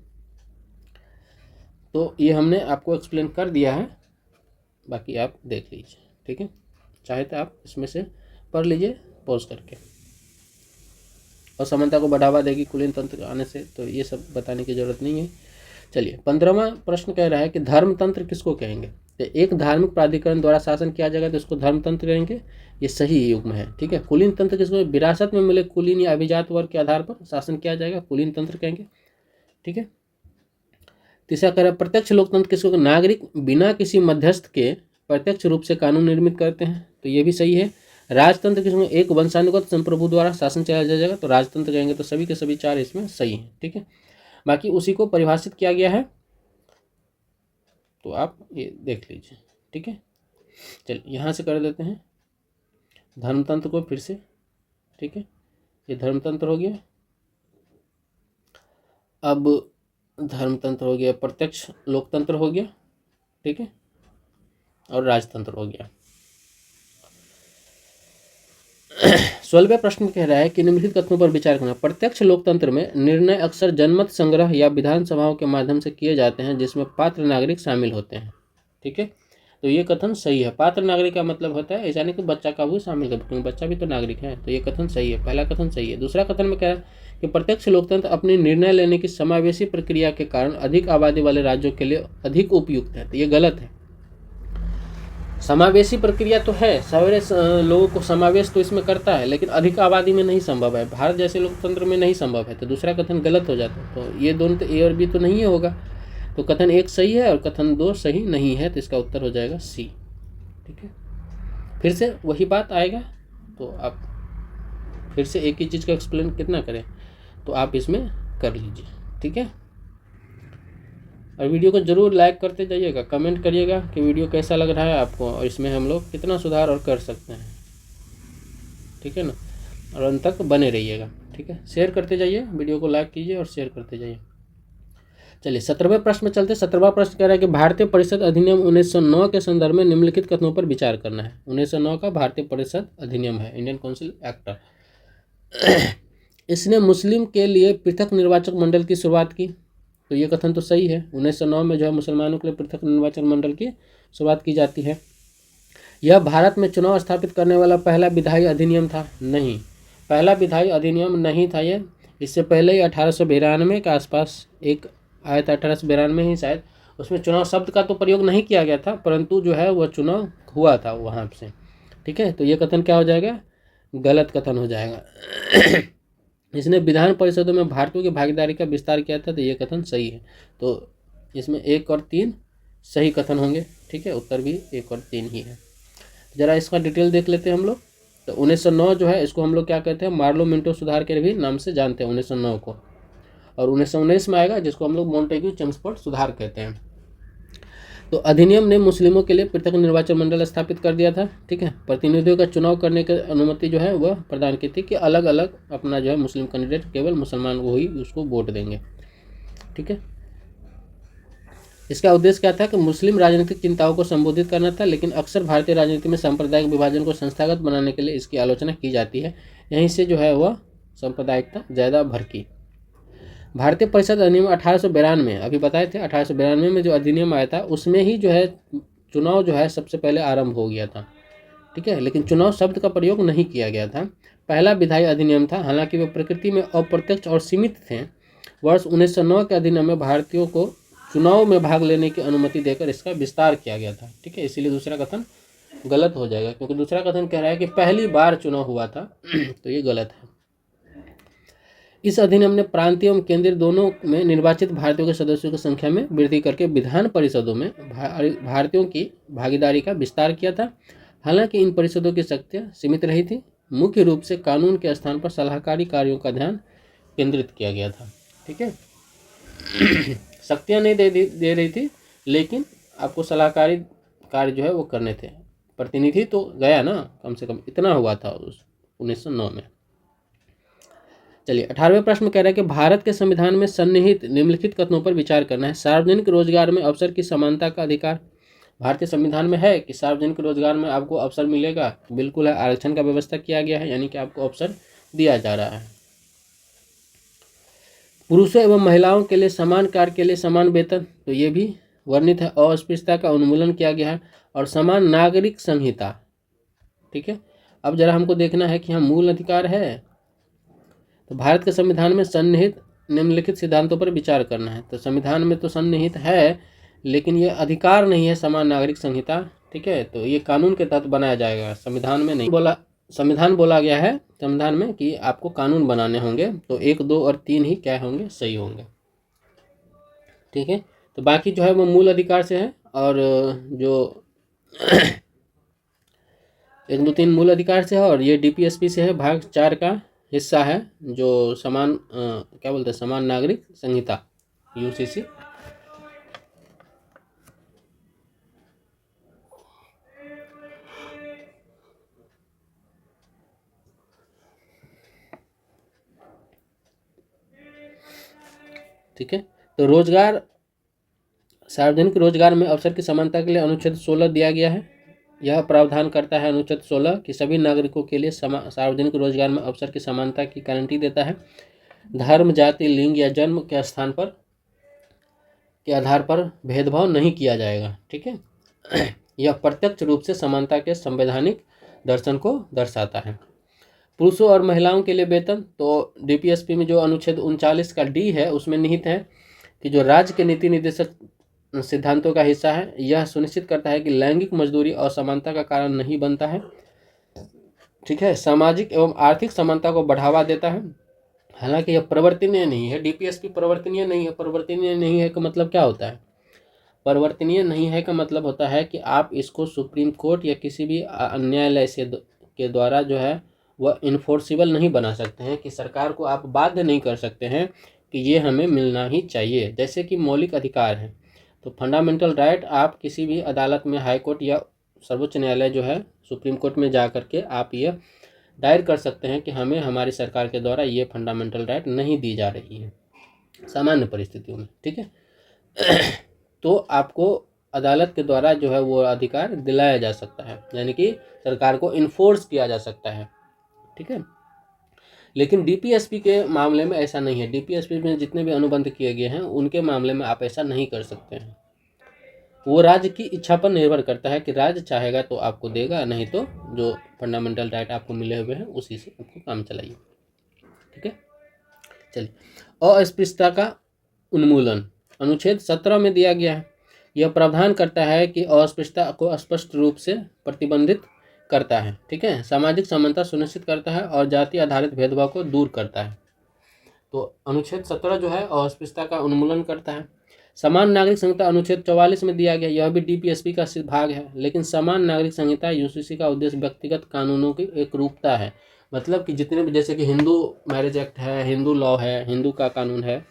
Speaker 1: तो ये हमने आपको एक्सप्लेन कर दिया है, बाकी आप देख लीजिए, ठीक है। चाहे तो आप इसमें से पढ़ लीजिए पॉज करके। और समानता को बढ़ावा देगी कुलीन तंत्र आने से, तो ये सब बताने की जरूरत नहीं है। चलिए 15वां प्रश्न कह रहा है कि धर्म तंत्र किसको कहेंगे? तो एक धार्मिक प्राधिकरण द्वारा शासन किया जाएगा तो इसको धर्म तंत्र कहेंगे, ये सही युग्म है, ठीक है। कुलीन तंत्र किसको? विरासत में मिले कुलीन या अभिजात वर्ग के आधार पर शासन किया जाएगा, कुलीन तंत्र कहेंगे, ठीक है। तीसरा कह रहा है प्रत्यक्ष लोकतंत्र किसको? नागरिक बिना किसी मध्यस्थ के प्रत्यक्ष रूप से कानून निर्मित करते हैं, तो ये भी सही है। राजतंत्र किसमें? एक वंशानुगत संप्रभु द्वारा शासन चलाया जाएगा, तो राजतंत्र कहेंगे। तो सभी के सभी चार इसमें सही हैं, ठीक है। बाकी उसी को परिभाषित किया गया है, तो आप ये देख लीजिए, ठीक है। चलिए यहाँ से कर देते हैं धर्मतंत्र को फिर से, ठीक है। ये धर्मतंत्र हो गया। अब धर्मतंत्र हो गया, प्रत्यक्ष लोकतंत्र हो गया, ठीक है, और राजतंत्र हो गया। 16वें प्रश्न कह रहा है कि निम्नलिखित कथनों पर विचार करना। प्रत्यक्ष लोकतंत्र में निर्णय अक्सर जनमत संग्रह या विधानसभाओं के माध्यम से किए जाते हैं जिसमें पात्र नागरिक शामिल होते हैं, ठीक है। तो ये कथन सही है। पात्र नागरिक का मतलब होता है ऐसा नहीं कि बच्चा का भी शामिल कर, क्योंकि बच्चा भी तो नागरिक है, तो ये कथन सही है, पहला कथन सही है। दूसरा कथन में क्या है कि प्रत्यक्ष लोकतंत्र अपनी निर्णय लेने की समावेशी प्रक्रिया के कारण अधिक आबादी वाले राज्यों के लिए अधिक उपयुक्त है, तो ये गलत है। समावेशी प्रक्रिया तो है, सारे लोगों को समावेश तो इसमें करता है, लेकिन अधिक आबादी में नहीं संभव है, भारत जैसे लोकतंत्र में नहीं संभव है, तो दूसरा कथन गलत हो जाता है। तो ये दोनों तो ए और बी तो नहीं होगा, तो कथन 1 सही है और कथन 2 सही नहीं है, तो इसका उत्तर हो जाएगा सी, ठीक है। फिर से वही बात आएगा, तो आप फिर से एक ही चीज़ का एक्सप्लेन कितना करें, तो आप इसमें कर लीजिए, ठीक है। और वीडियो को जरूर लाइक करते जाइएगा, कमेंट करिएगा कि वीडियो कैसा लग रहा है आपको और इसमें हम लोग कितना सुधार और कर सकते हैं, ठीक है ना। और अंत तक बने रहिएगा, ठीक है। शेयर करते जाइए, वीडियो को लाइक कीजिए और शेयर करते जाइए। चलिए 17वें प्रश्न में चलते। 17वां प्रश्न कह रहा है कि भारतीय परिषद अधिनियम 1909 के संदर्भ में निम्नलिखित कथनों पर विचार करना है। 1909 का भारतीय परिषद अधिनियम है, इंडियन काउंसिल एक्ट। इसने मुस्लिम के लिए पृथक निर्वाचक मंडल की शुरुआत की, तो ये कथन तो सही है। 1909 में जो है मुसलमानों के लिए पृथक निर्वाचन मंडल की शुरुआत की जाती है। यह भारत में चुनाव स्थापित करने वाला पहला विधायी अधिनियम था, नहीं, पहला विधायी अधिनियम नहीं था ये। इससे पहले ही 1892 के आसपास एक आया था, 1892 ही शायद, उसमें चुनाव शब्द का तो प्रयोग नहीं किया गया था, परंतु जो है वह चुनाव हुआ था वहाँ से। ठीक है, तो ये कथन क्या हो जाएगा, गलत कथन हो जाएगा। इसने विधान परिषदों में भारतीयों की भागीदारी का विस्तार किया था, तो ये कथन सही है। तो इसमें 1 और 3 सही कथन होंगे। ठीक है, उत्तर भी 1 और 3 ही है। जरा इसका डिटेल देख लेते हैं हम लोग। तो 1909 जो है इसको हम लोग क्या कहते हैं, मार्लो मिंटो सुधार के भी नाम से जानते हैं 1909 को। और 1919 में आएगा जिसको हम लोग मोंटेग्यू चेम्सफोर्ड सुधार कहते हैं। तो अधिनियम ने मुस्लिमों के लिए पृथक निर्वाचन मंडल स्थापित कर दिया था। ठीक है, प्रतिनिधियों का चुनाव करने की अनुमति जो है वह प्रदान की थी कि अलग अलग अपना जो है मुस्लिम कैंडिडेट केवल मुसलमान को ही उसको वोट देंगे। ठीक है, इसका उद्देश्य क्या था कि मुस्लिम राजनीतिक चिंताओं को संबोधित करना था, लेकिन अक्सर भारतीय राजनीति में सांप्रदायिक विभाजन को संस्थागत बनाने के लिए इसकी आलोचना की जाती है। यहीं से जो है वह सांप्रदायिकता ज़्यादा भड़की। भारतीय परिषद अधिनियम 1892, अभी बताए थे 1892 में जो अधिनियम आया था उसमें ही जो है चुनाव जो है सबसे पहले आरंभ हो गया था। ठीक है, लेकिन चुनाव शब्द का प्रयोग नहीं किया गया था। पहला विधायी अधिनियम था, हालांकि वे प्रकृति में अप्रत्यक्ष और सीमित थे। वर्ष 1909 के अधिनियम में भारतीयों को चुनाव में भाग लेने की अनुमति देकर इसका विस्तार किया गया था। ठीक है, इसीलिए दूसरा कथन गलत हो जाएगा, क्योंकि दूसरा कथन कह रहा है कि पहली बार चुनाव हुआ था। तो ये गलत है। इस अधिनियम ने प्रांतीय एवं केंद्रीय दोनों में निर्वाचित भारतीयों के सदस्यों की संख्या में वृद्धि करके विधान परिषदों में भारतीयों की भागीदारी का विस्तार किया था। हालांकि इन परिषदों की शक्तियां सीमित रही थी। मुख्य रूप से कानून के स्थान पर सलाहकारी कार्यों का ध्यान केंद्रित किया गया था। ठीक है, शक्तियां नहीं दे रही थी, लेकिन आपको सलाहकारी कार्य जो है वो करने थे। प्रतिनिधि तो गया ना, कम से कम इतना हुआ था उस 1909 में। चलिए 18वें प्रश्न में कह रहा है कि भारत के संविधान में सन्निहित निम्नलिखित कथनों पर विचार करना है। सार्वजनिक रोजगार में अवसर की समानता का अधिकार भारतीय संविधान में है कि सार्वजनिक रोजगार में आपको अवसर मिलेगा, बिल्कुल है। आरक्षण का व्यवस्था किया गया है, यानी कि आपको अवसर दिया जा रहा है। पुरुषों एवं महिलाओं के लिए समान कार्य के लिए समान वेतन, तो ये भी वर्णित है। अस्पृश्यता का उन्मूलन किया गया है और समान नागरिक संहिता। ठीक है, अब जरा हमको देखना है कि यहाँ मूल अधिकार है। तो भारत के संविधान में सन्निहित निम्नलिखित सिद्धांतों पर विचार करना है। तो संविधान में तो सन्निहित है, लेकिन ये अधिकार नहीं है समान नागरिक संहिता। ठीक है, तो ये कानून के तहत बनाया जाएगा, संविधान में नहीं बोला। संविधान बोला गया है संविधान में कि आपको कानून बनाने होंगे, तो 1, 2 और 3 ही क्या होंगे, सही होंगे। ठीक है, तो बाकी जो है वो मूल अधिकार से है, और जो 1, 2, 3 मूल अधिकार से है, और ये DPSP से है, भाग 4 का हिस्सा है, जो समान क्या बोलते हैं, समान नागरिक संहिता, UCC। ठीक है, तो रोजगार, सार्वजनिक रोजगार में अवसर की समानता के लिए अनुच्छेद 16 दिया गया है। यह प्रावधान करता है अनुच्छेद 16 कि सभी नागरिकों के लिए सार्वजनिक रोजगार में अवसर की समानता की गारंटी देता है। धर्म, जाति, लिंग या जन्म के स्थान पर के आधार पर भेदभाव नहीं किया जाएगा। ठीक है, यह प्रत्यक्ष रूप से समानता के संवैधानिक दर्शन को दर्शाता है। पुरुषों और महिलाओं के लिए वेतन, तो DPSP में जो अनुच्छेद 39 का D है उसमें निहित है कि जो राज्य के नीति निर्देशक सिद्धांतों का हिस्सा है, यह सुनिश्चित करता है कि लैंगिक मजदूरी असमानता का कारण नहीं बनता है। ठीक है, सामाजिक एवं आर्थिक समानता को बढ़ावा देता है। हालांकि यह परिवर्तनीय नहीं है, DPSP परिवर्तनीय नहीं है। परिवर्तनीय नहीं है का मतलब क्या होता है, परिवर्तनीय नहीं है का मतलब होता है कि आप इसको सुप्रीम कोर्ट या किसी भी न्यायालय से के द्वारा जो है वह इन्फोर्सिबल नहीं बना सकते हैं, कि सरकार को आप बाध्य नहीं कर सकते हैं कि ये हमें मिलना ही चाहिए। जैसे कि मौलिक अधिकार है, तो फंडामेंटल राइट आप किसी भी अदालत में, हाई कोर्ट या सर्वोच्च न्यायालय जो है सुप्रीम कोर्ट में जा करके आप ये दायर कर सकते हैं कि हमें हमारी सरकार के द्वारा ये फंडामेंटल राइट नहीं दी जा रही है सामान्य परिस्थितियों में। ठीक है, तो आपको अदालत के द्वारा जो है वो अधिकार दिलाया जा सकता है, यानी कि सरकार को इन्फोर्स किया जा सकता है। ठीक है, लेकिन DPSP के मामले में ऐसा नहीं है। DPSP में जितने भी अनुबंध किए गए हैं उनके मामले में आप ऐसा नहीं कर सकते हैं। वो राज्य की इच्छा पर निर्भर करता है कि राज्य चाहेगा तो आपको देगा, नहीं तो जो फंडामेंटल राइट आपको मिले हुए हैं उसी से आपको काम चलाइए। ठीक है, चलिए अस्पृश्यता का उन्मूलन अनुच्छेद 17 में दिया गया है। यह प्रावधान करता है कि अस्पृश्यता को स्पष्ट रूप से प्रतिबंधित करता है, ठीक है, सामाजिक समानता सुनिश्चित करता है और जाति आधारित भेदभाव को दूर करता है। तो अनुच्छेद 17 जो है अस्पृश्यता का उन्मूलन करता है। समान नागरिक संहिता अनुच्छेद 44 में दिया गया, यह भी डीपीएसपी का भाग है, लेकिन समान नागरिक संहिता यूसीसी का उद्देश्य व्यक्तिगत कानूनों की एक रूपता है। मतलब कि जितने भी, जैसे कि हिंदू मैरिज एक्ट है, हिंदू लॉ है, हिंदू का कानून है,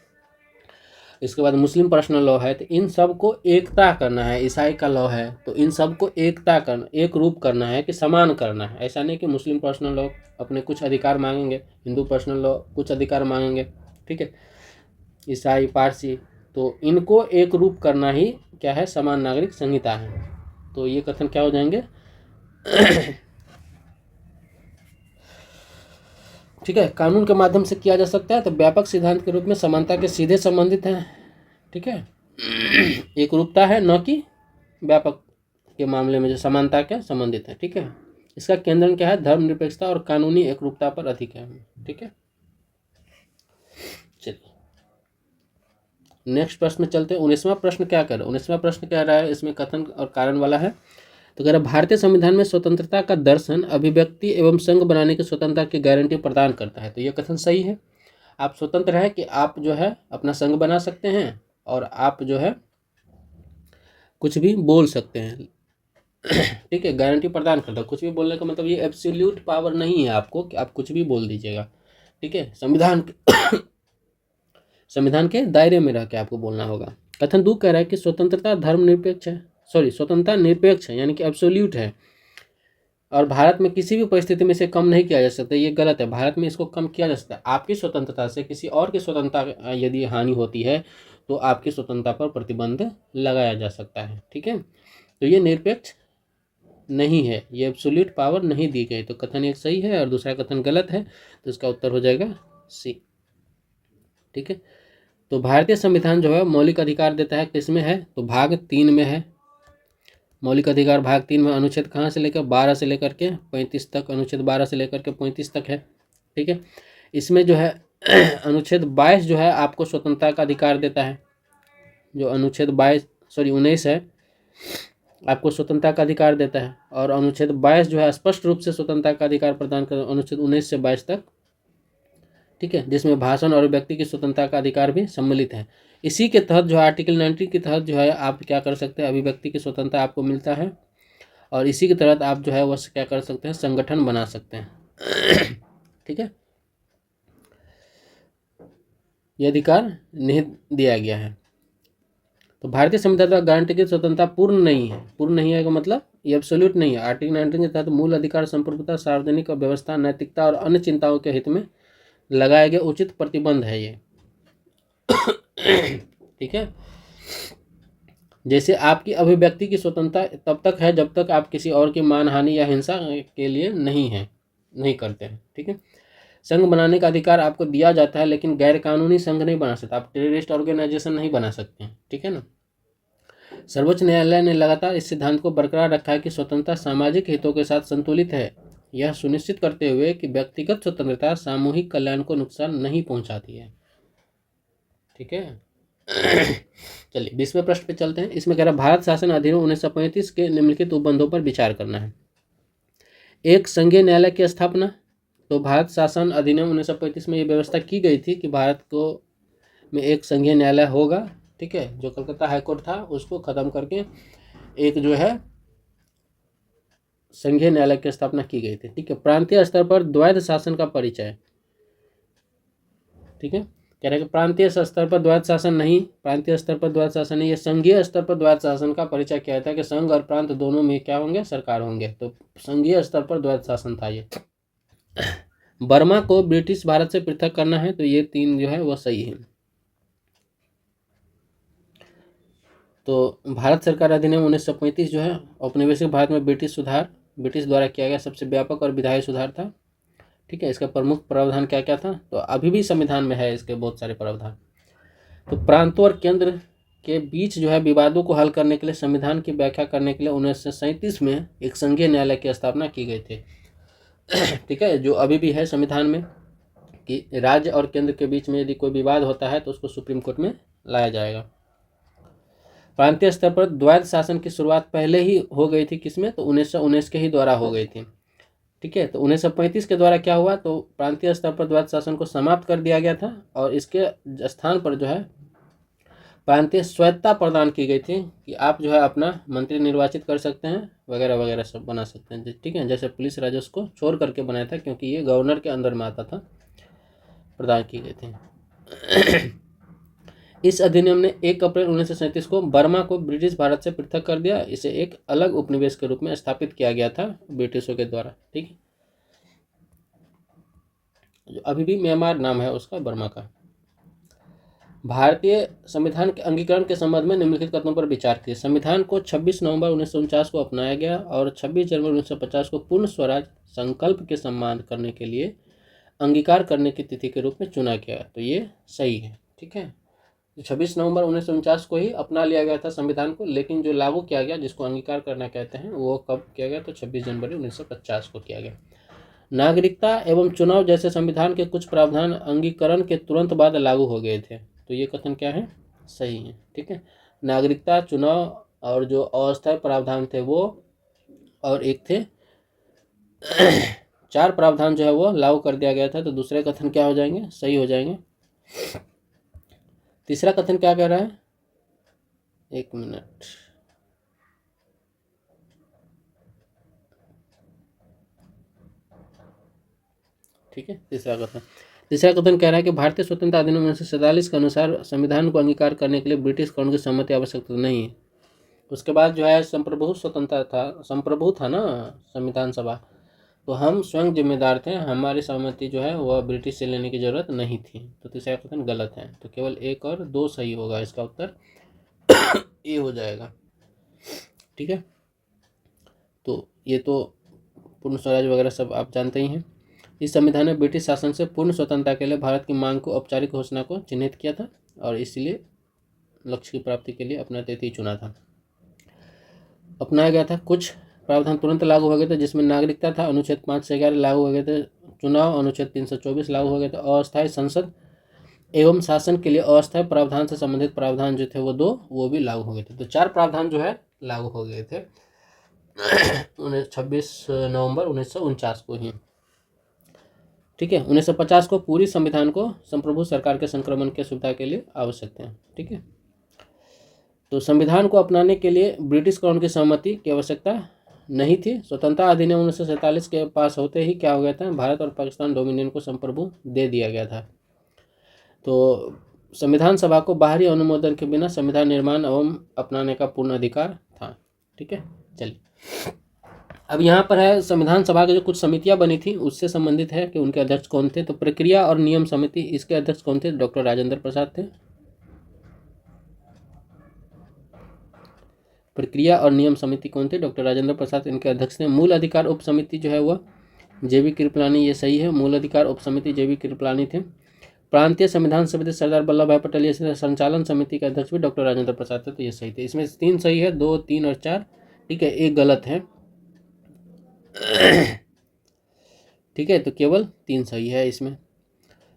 Speaker 1: इसके बाद मुस्लिम पर्सनल लॉ है, तो इन सब को एकता करना है। ईसाई का लॉ है, तो इन सब को एकता करना, एक रूप करना है, कि समान करना है। ऐसा नहीं कि मुस्लिम पर्सनल लॉ अपने कुछ अधिकार मांगेंगे, हिंदू पर्सनल लॉ कुछ अधिकार मांगेंगे, ठीक है, ईसाई, पारसी, तो इनको एक रूप करना ही क्या है, समान नागरिक संहिता है। तो ये कथन क्या हो जाएंगे ठीक है, कानून के माध्यम से किया जा सकता है, तो व्यापक सिद्धांत के रूप में समानता के सीधे संबंधित है, ठीक है, एक रूपता है, न कि व्यापक के मामले में जो समानता के संबंधित है, ठीक है। इसका केंद्र क्या है, धर्मनिरपेक्षता और कानूनी एक रूपता पर अधिक है, ठीक है। चलिए नेक्स्ट प्रश्न में चलते हैं। 19वां प्रश्न क्या कर रहा है, 19वां प्रश्न क्या रहा है, इसमें कथन और कारण वाला है। तो कह रहा भारतीय संविधान में स्वतंत्रता का दर्शन अभिव्यक्ति एवं संघ बनाने की स्वतंत्रता की गारंटी प्रदान करता है। तो यह कथन सही है। आप स्वतंत्र है कि आप जो है अपना संघ बना सकते हैं और आप जो है कुछ भी बोल सकते हैं, ठीक है, गारंटी प्रदान करता है। कुछ भी बोलने का मतलब ये एब्सोल्यूट पावर नहीं है आपको कि आप कुछ भी बोल दीजिएगा, ठीक है, संविधान के दायरे में रह के आपको बोलना होगा। कथन 2 कह रहा है कि स्वतंत्रता धर्मनिरपेक्ष है, स्वतंत्रता निरपेक्ष है, यानी कि एब्सोल्यूट है, और भारत में किसी भी परिस्थिति में इसे कम नहीं किया जा सकता। ये गलत है, भारत में इसको कम किया जा सकता है। आपकी स्वतंत्रता से किसी और की स्वतंत्रता यदि हानि होती है तो आपकी स्वतंत्रता पर प्रतिबंध लगाया जा सकता है, ठीक है। तो ये निरपेक्ष नहीं है, ये एब्सोल्यूट पावर नहीं दी गई। तो कथन एक सही है और दूसरा कथन गलत है, तो इसका उत्तर हो जाएगा सी, ठीक है। तो भारतीय संविधान जो है मौलिक अधिकार देता है, किसमें है, तो भाग 3 में है। मौलिक अधिकार भाग 3 में अनुच्छेद कहाँ से लेकर 12 से लेकर के 35 तक, अनुच्छेद 12 से लेकर के 35 तक है, ठीक है। इसमें जो है अनुच्छेद 22 जो है आपको स्वतंत्रता का अधिकार देता है। जो अनुच्छेद 19 है आपको स्वतंत्रता का अधिकार देता है, और अनुच्छेद 22 जो है स्पष्ट रूप से स्वतंत्रता का अधिकार प्रदान कर, अनुच्छेद 19 से 22 तक, ठीक है, जिसमें भाषण और व्यक्ति की स्वतंत्रता का अधिकार भी सम्मिलित है। इसी के तहत जो आर्टिकल 90 के तहत जो है आप क्या कर सकते हैं, अभिव्यक्ति की स्वतंत्रता आपको मिलता है, और इसी के तहत आप जो है वह क्या कर सकते हैं, संगठन बना सकते हैं, ठीक है, ये अधिकार नहीं दिया गया है। तो भारतीय संविधान द्वारा गारंटी की स्वतंत्रता पूर्ण नहीं है। पूर्ण नहीं है का मतलब ये एब्सोल्यूट नहीं है। आर्टिकल 19 के तहत मूल अधिकार संप्रभुता, सार्वजनिक व्यवस्था, नैतिकता और अन्य चिंताओं के हित में लगाए गए उचित प्रतिबंध है ये, ठीक है। जैसे आपकी अभिव्यक्ति की स्वतंत्रता तब तक है जब तक आप किसी और की मानहानि या हिंसा के लिए नहीं करते हैं, ठीक है। संघ बनाने का अधिकार आपको दिया जाता है, लेकिन गैर कानूनी संघ नहीं बना सकते, आप टेररिस्ट ऑर्गेनाइजेशन नहीं बना सकते हैं, ठीक है ना। सर्वोच्च न्यायालय ने लगातार इस सिद्धांत को बरकरार रखा है कि स्वतंत्रता सामाजिक हितों के साथ संतुलित है, यह सुनिश्चित करते हुए कि व्यक्तिगत स्वतंत्रता सामूहिक कल्याण को नुकसान नहीं पहुंचाती है, ठीक है। चलिए 20वें प्रश्न पे चलते हैं। इसमें कह रहा है भारत शासन अधिनियम 1935 के निम्नलिखित उपबंधों पर विचार करना है। एक संघीय न्यायालय की स्थापना। तो भारत शासन अधिनियम 1935 में ये व्यवस्था की गई थी कि भारत को में एक संघीय न्यायालय होगा, ठीक है, जो कलकत्ता हाईकोर्ट था उसको खत्म करके एक जो है संघीय न्यायालय की स्थापना की गई थी, ठीक है। प्रांतीय स्तर पर द्वैध शासन का परिचय, ठीक है, कह रहे हैं कि प्रांतीय स्तर पर द्वैध शासन नहीं, प्रांतीय स्तर पर द्वैध शासन नहीं, ये संघीय स्तर पर द्वैध शासन का परिचय क्या था कि संघ और प्रांत दोनों में क्या होंगे, सरकार होंगे। तो संघीय स्तर पर द्वैध शासन था ये। बर्मा को ब्रिटिश भारत से पृथक करना है, तो ये 3 जो है वह सही है। तो भारत सरकार अधिनियम 1935 जो है औपनिवेशिक भारत में ब्रिटिश द्वारा किया गया सबसे व्यापक और विधायी सुधार था, ठीक है। इसका प्रमुख प्रावधान क्या क्या था, तो अभी भी संविधान में है इसके बहुत सारे प्रावधान। तो प्रांतों और केंद्र के बीच जो है विवादों को हल करने के लिए, संविधान की व्याख्या करने के लिए 1937 में एक संघीय न्यायालय की स्थापना की गई थी, ठीक है, जो अभी भी है संविधान में, कि राज्य और केंद्र के बीच में यदि कोई विवाद होता है तो उसको सुप्रीम कोर्ट में लाया जाएगा। प्रांतीय स्तर पर द्वैध शासन की शुरुआत पहले ही हो गई थी, किसमें, तो 1919 के ही द्वारा हो गई थी। ठीक है, तो 1935 के द्वारा क्या हुआ, तो प्रांतीय स्तर पर द्वैध शासन को समाप्त कर दिया गया था और इसके स्थान पर जो है प्रांतीय स्वायत्तता प्रदान की गई थी कि आप जो है अपना मंत्री निर्वाचित कर सकते हैं वगैरह वगैरह सब बना सकते हैं। ठीक है, जैसे पुलिस राजस्व को छोड़ करके बनाया था क्योंकि ये गवर्नर के अंदर में आता था, प्रदान की गई थी। इस अधिनियम ने 1 अप्रैल 1937 को बर्मा को ब्रिटिश भारत से पृथक कर दिया। इसे एक अलग उपनिवेश के रूप में स्थापित किया गया था ब्रिटिशों के द्वारा। ठीक है, जो अभी भी म्यांमार नाम है उसका, बर्मा का। भारतीय संविधान के अंगीकरण के संबंध में निम्नलिखित कथनों पर विचार कीजिए। संविधान को 26 नवंबर 1949 को अपनाया गया और 26 जनवरी 1950 को पूर्ण स्वराज संकल्प के सम्मान करने के लिए अंगीकार करने की तिथि के रूप में चुना गया। तो ये सही है। ठीक है, 26 नवंबर 1949 को ही अपना लिया गया था संविधान को, लेकिन जो लागू किया गया, जिसको अंगीकार करना कहते हैं, वो कब किया गया, तो 26 जनवरी 1950 को किया गया। नागरिकता एवं चुनाव जैसे संविधान के कुछ प्रावधान अंगीकरण के तुरंत बाद लागू हो गए थे। तो ये कथन क्या है, सही है। ठीक है, नागरिकता, चुनाव और जो अस्थायी प्रावधान थे वो, और एक थे 4 प्रावधान जो है वो लागू कर दिया गया था। तो दूसरे कथन क्या हो जाएंगे, सही हो जाएंगे। तीसरा कथन क्या कह रहा है, 1 मिनट, ठीक है। तीसरा कथन कह रहा है कि भारतीय स्वतंत्रता अधिनियम 1947 के अनुसार संविधान को अंगीकार करने के लिए ब्रिटिश कानून की सहमति आवश्यकता नहीं है। उसके बाद जो है संप्रभु था ना संविधान सभा, तो हम स्वयं जिम्मेदार थे, हमारी सहमति जो है वह ब्रिटिश से लेने की जरूरत नहीं थी। तो तीसरा कथन गलत है, तो केवल 1 और 2 सही होगा, इसका उत्तर ए हो जाएगा। ठीक है, तो ये तो पूर्ण स्वराज वगैरह सब आप जानते ही हैं। इस संविधान ने ब्रिटिश शासन से पूर्ण स्वतंत्रता के लिए भारत की मांग को औपचारिक घोषणा को चिन्हित किया था और इसलिए लक्ष्य की प्राप्ति के लिए अपना तिथि चुना था, अपनाया गया था। कुछ प्रावधान तुरंत लागू हो गए थे, जिसमें नागरिकता था, अनुच्छेद 5 से 11 लागू हो गए थे। चुनाव, अनुच्छेद 324 लागू हो गए थे। अस्थायी संसद एवं शासन के लिए अस्थायी प्रावधान से संबंधित प्रावधान जो थे वो 2, वो भी लागू हो गए थे। तो 4 प्रावधान जो है लागू हो गए थे 26 नवंबर 1949 को ही। ठीक है, 1950 को पूरी संविधान को संप्रभु सरकार के संक्रमण के सुविधा के लिए आवश्यक थे। ठीक है, तो संविधान को अपनाने के लिए ब्रिटिश कानून की सहमति की आवश्यकता नहीं थी। स्वतंत्रता अधिनियम 1947 के पास होते ही क्या हो गया था, भारत और पाकिस्तान डोमिनियन को संप्रभु दे दिया गया था। तो संविधान सभा को बाहरी अनुमोदन के बिना संविधान निर्माण एवं अपनाने का पूर्ण अधिकार था। ठीक है, चलिए अब यहाँ पर है संविधान सभा की जो कुछ समितियां बनी थी उससे संबंधित है कि उनके अध्यक्ष कौन थे। तो प्रक्रिया और नियम समिति, इसके अध्यक्ष कौन थे, डॉक्टर राजेंद्र प्रसाद थे। प्रक्रिया और नियम समिति कौन थे, डॉक्टर राजेंद्र प्रसाद इनके अध्यक्ष थे। मूल अधिकार उप समिति जो है वह जेबी कृपलानी, ये सही है, मूल अधिकार उप समिति जेबी कृपलानी थे। प्रांतीय संविधान समिति सरदार वल्लभ भाई पटेल, ये संचालन समिति के अध्यक्ष भी डॉक्टर राजेंद्र प्रसाद थे। तो ये सही थे, इसमें 3 सही है, 2, 3 और 4। ठीक है, 1 गलत है। ठीक है, तो केवल 3 सही है इसमें।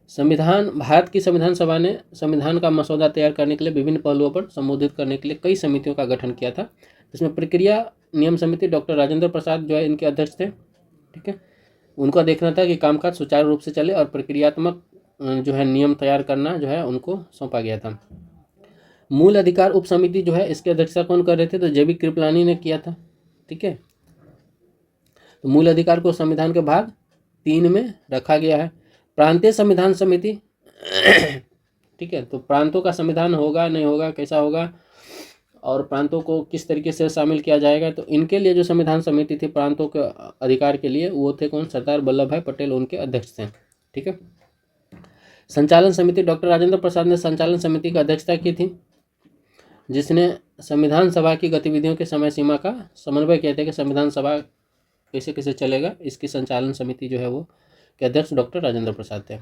Speaker 1: भारत की संविधान सभा ने संविधान का मसौदा तैयार करने के लिए विभिन्न पहलुओं पर संबोधित करने के लिए कई समितियों का गठन किया था, जिसमें प्रक्रिया नियम समिति डॉक्टर राजेंद्र प्रसाद जो है इनके अध्यक्ष थे। ठीक है, उनका देखना था कि कामकाज सुचारू रूप से चले और प्रक्रियात्मक जो है नियम तैयार करना जो है उनको सौंपा गया था। मूल अधिकार उप समिति जो है इसकी अध्यक्षता कौन कर रहे थे, तो जेबी कृपलानी ने किया था। ठीक है, तो मूल अधिकार को संविधान के भाग 3 में रखा गया है। प्रांतीय संविधान समिति ठीक है, तो प्रांतों का संविधान होगा नहीं होगा, कैसा होगा और प्रांतों को किस तरीके से शामिल किया जाएगा, तो इनके लिए जो संविधान समिति थी प्रांतों के अधिकार के लिए, वो थे कौन, सरदार वल्लभ भाई पटेल उनके अध्यक्ष थे। ठीक है, संचालन समिति डॉक्टर राजेंद्र प्रसाद ने संचालन समिति की अध्यक्षता की थी, जिसने संविधान सभा की गतिविधियों के समय सीमा का समन्वय किया था कि संविधान सभा कैसे कैसे चलेगा। इसकी संचालन समिति जो है वो के अध्यक्ष डॉक्टर राजेंद्र प्रसाद थे।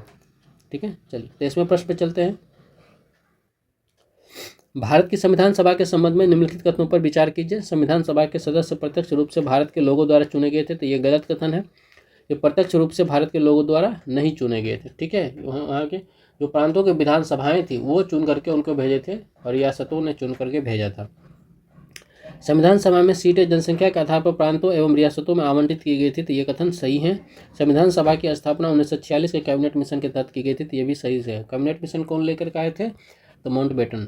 Speaker 1: ठीक है, चलिए 23वें प्रश्न पे चलते हैं। भारत की संविधान सभा के संबंध में निम्नलिखित कथनों पर विचार कीजिए। संविधान सभा के सदस्य प्रत्यक्ष रूप से भारत के लोगों द्वारा चुने गए थे। तो ये गलत कथन है, ये प्रत्यक्ष रूप से भारत के लोगों द्वारा नहीं चुने गए थे। ठीक है, वहाँ के जो प्रांतों के विधानसभाएं थी वो चुन करके उनको भेजे थे और रियासतों ने चुन करके भेजा था। संविधान सभा में सीटें जनसंख्या के आधार पर प्रांतों एवं रियासतों में आवंटित की गई थी, तो ये कथन सही है। संविधान सभा की स्थापना 1946 के कैबिनेट मिशन के तहत की गई थी, तो ये भी सही है। कैबिनेट मिशन कौन लेकर के आए थे? तो माउंटबेटन।